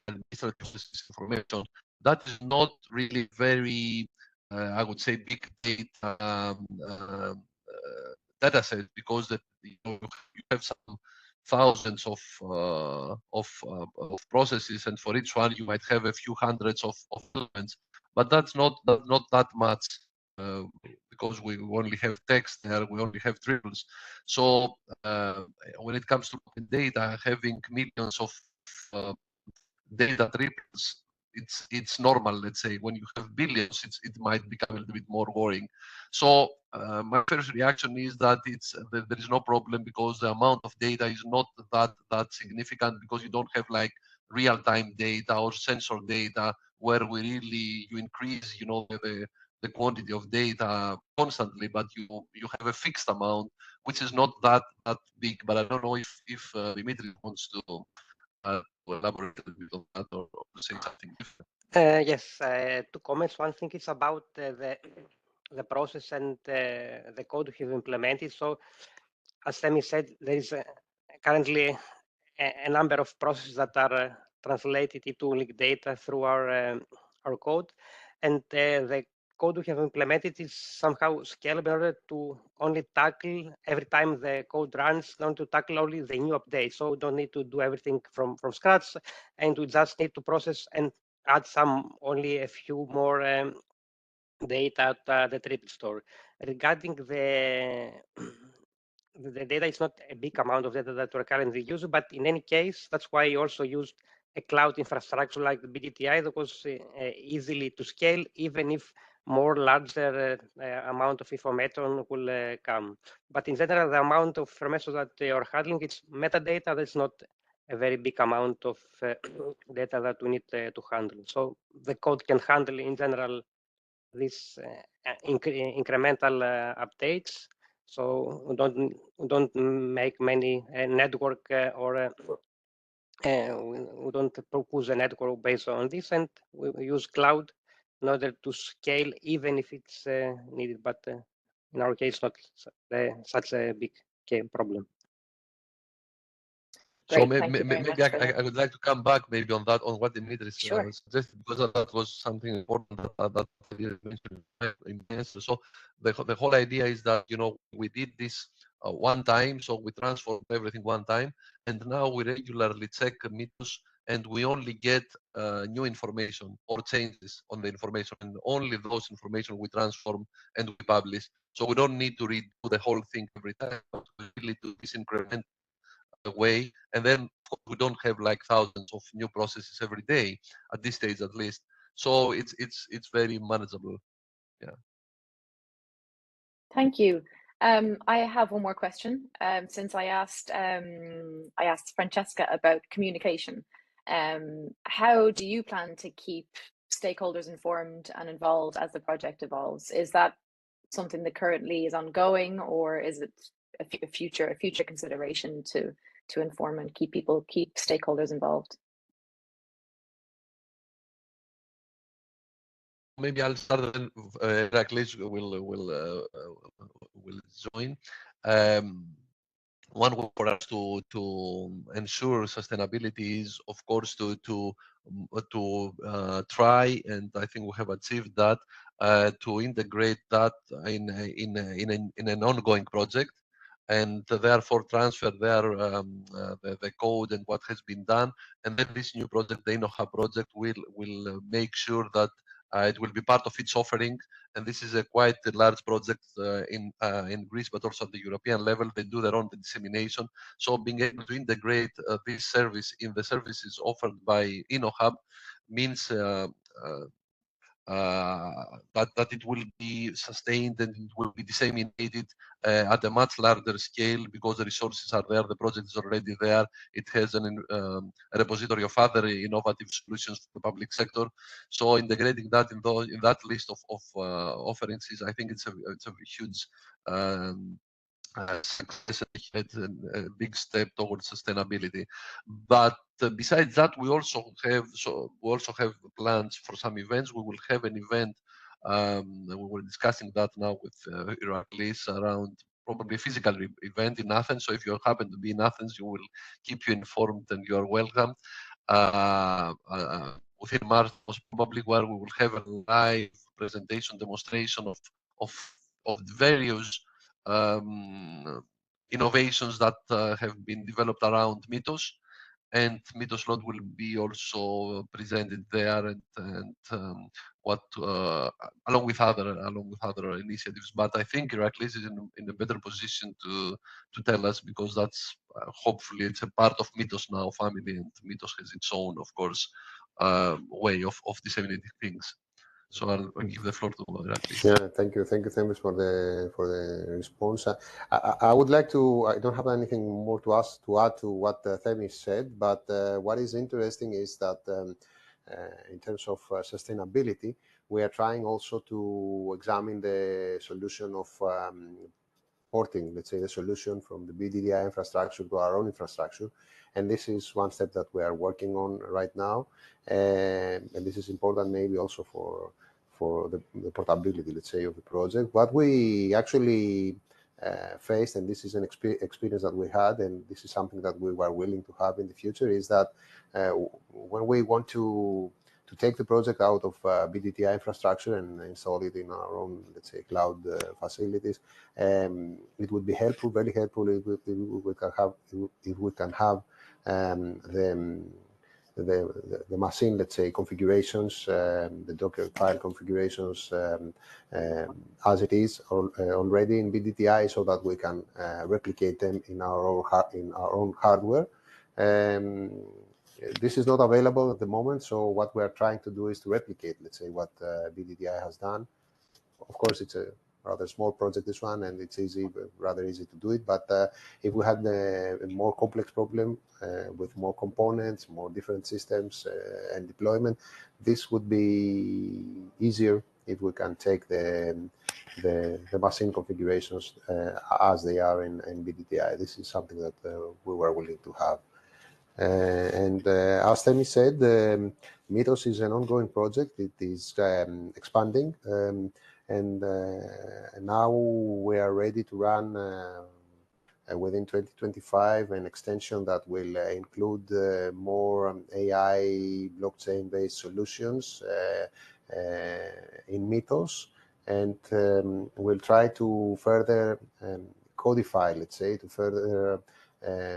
administrative information, that is not really very, I would say, big data data set, because that you have some thousands of processes, and for each one you might have a few hundreds of elements, but that's not that much, because we only have text there, we only have triples. So when it comes to data, having millions of data triples, it's normal. Let's say when you have billions, it might become a little bit more worrying. So my first reaction is that there is no problem, because the amount of data is not that significant, because you don't have like real-time data or sensor data where you increase, the quantity of data constantly, but you have a fixed amount, which is not that big. But I don't know if Dimitri wants to elaborate a bit on that, or say something different. Yes, two comments. One thing is about the process and the code we have implemented. So, as Temi said, there is currently a number of processes that are translated into linked data through our code, and the code we have implemented is somehow scalable in order to only tackle, every time the code runs, not to tackle only the new update. So we don't need to do everything from scratch, and we just need to process and add only a few more data at the triple store. Regarding the data, is not a big amount of data that we're currently using, but in any case, that's why I also used a cloud infrastructure like the BDTI that was easily to scale, even if more larger amount of information will come. But in general, the amount of information that they are handling, it's metadata. That's not a very big amount of data that we need to handle. So the code can handle, in general, these incremental updates. So we don't make many network or we don't propose a network based on this, and we use cloud in order to scale, even if it's needed. But in our case, not such a big problem. So Great, maybe I would like to come back maybe on that, on what Dimitris suggested, because that was something important that you mentioned in the answer. So the whole idea is that, we did this one time, so we transformed everything one time, and now we regularly check Mitos, and we only get new information or changes on the information, and only those information we transform and we publish. So we don't need to redo the whole thing every time, but we really do this increment way, and then we don't have like thousands of new processes every day at this stage, at least. So it's very manageable. Yeah. Thank you. I have one more question. Since I asked Francesca about communication, how do you plan to keep stakeholders informed and involved as the project evolves? Is that something that currently is ongoing, or is it a future consideration to inform and keep stakeholders involved? Maybe I'll start, then Iraklis will join. One way for us to ensure sustainability is, of course, to try, and I think we have achieved that, to integrate that in an ongoing project. and therefore transfer the code and what has been done. And then this new project, the InnoHub project, will make sure that it will be part of its offering. And this is a quite large project in Greece, but also at the European level. They do their own dissemination. So being able to integrate this service in the services offered by InnoHub means that it will be sustained and it will be disseminated at a much larger scale, because the resources are there, the project is already there. It has a repository of other innovative solutions for the public sector. So integrating that in that list of offerings is, I think, it's a huge success and a big step towards sustainability. But besides that, we also have plans for some events. We will have an event. We were discussing that now with Iraklis around probably a physical event in Athens. So if you happen to be in Athens, we will keep you informed and you are welcome. Within March, most probably, where we will have a live presentation demonstration of various innovations that have been developed around Mitos, and MitosLOD will be also presented there, and what along with other initiatives. But I think Iraklis is in a better position to tell us, because that's hopefully it's a part of Mitos now family, and Mitos has its own, of course, way of disseminating things. So I'll give the floor to Iraklis. Yeah, thank you for the response. I would like to. I don't have anything more to add to what Themis said, but what is interesting is that in terms of sustainability, we are trying also to examine the solution of porting, let's say, the solution from the BDTI infrastructure to our own infrastructure. And this is one step that we are working on right now. And this is important maybe also for the portability, let's say, of the project. What we actually faced, and this is an experience that we had, and this is something that we were willing to have in the future, is that when we want to take the project out of BDTI infrastructure and install it in our own, let's say, cloud facilities, it would be helpful, very helpful, if we can have the machine, let's say, configurations, the Docker file configurations as it is already in BDTI, so that we can replicate them in our own hardware. This is not available at the moment, so what we are trying to do is to replicate, let's say, what BDTI has done. Of course, it's a rather small project, this one, and it's rather easy to do it. But if we had a more complex problem with more components, more different systems and deployment, this would be easier if we can take the machine configurations as they are in BDTI. This is something that we were willing to have. And as Themis said, Mitos is an ongoing project. It is expanding, and now we are ready to run within 2025 an extension that will include more AI blockchain-based solutions in Mitos, and we'll try to further codify, let's say, to further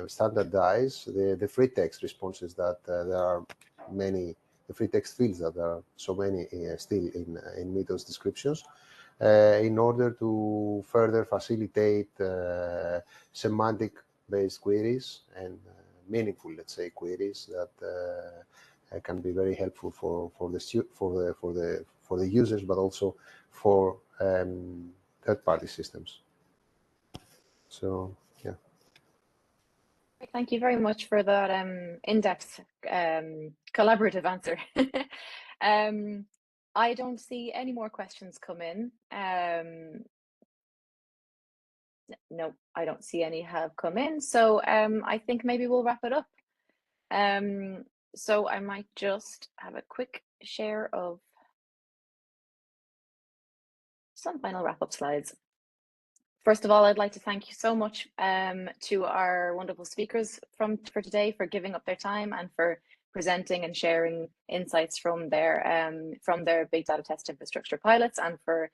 standardize the free text responses that there are many, the free text fields that there are so many still in Mitos descriptions, in order to further facilitate semantic-based queries and meaningful, let's say, queries that can be very helpful for the users, but also for third-party systems. So. Thank you very much for that in-depth collaborative answer. I don't see any more questions come in. No, I don't see any have come in. So I think maybe we'll wrap it up. So I might just have a quick share of some final wrap-up slides. First of all, I'd like to thank you so much to our wonderful speakers for today, for giving up their time and for presenting and sharing insights from their big data test infrastructure pilots, and for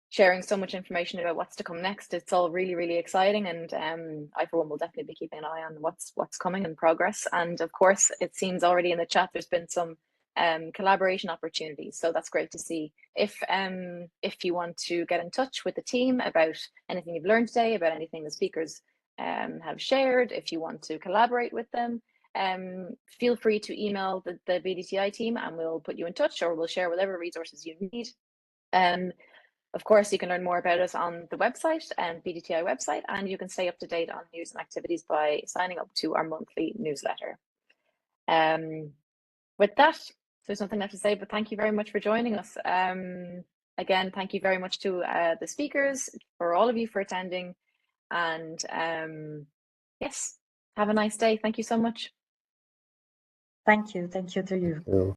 sharing so much information about what's to come next. It's all really, really exciting, and I for one will definitely be keeping an eye on what's coming in progress. And of course, it seems already in the chat there's been some collaboration opportunities, so that's great to see. If you want to get in touch with the team about anything you've learned today, about anything the speakers have shared, if you want to collaborate with them, feel free to email the BDTI team and we'll put you in touch, or we'll share whatever resources you need. Of course, you can learn more about us on the website and BDTI website, and you can stay up to date on news and activities by signing up to our monthly newsletter. With that, there's nothing left to say, but thank you very much for joining us. Again, thank you very much to the speakers, for all of you for attending, and yes, have a nice day. Thank you so much. Thank you to you.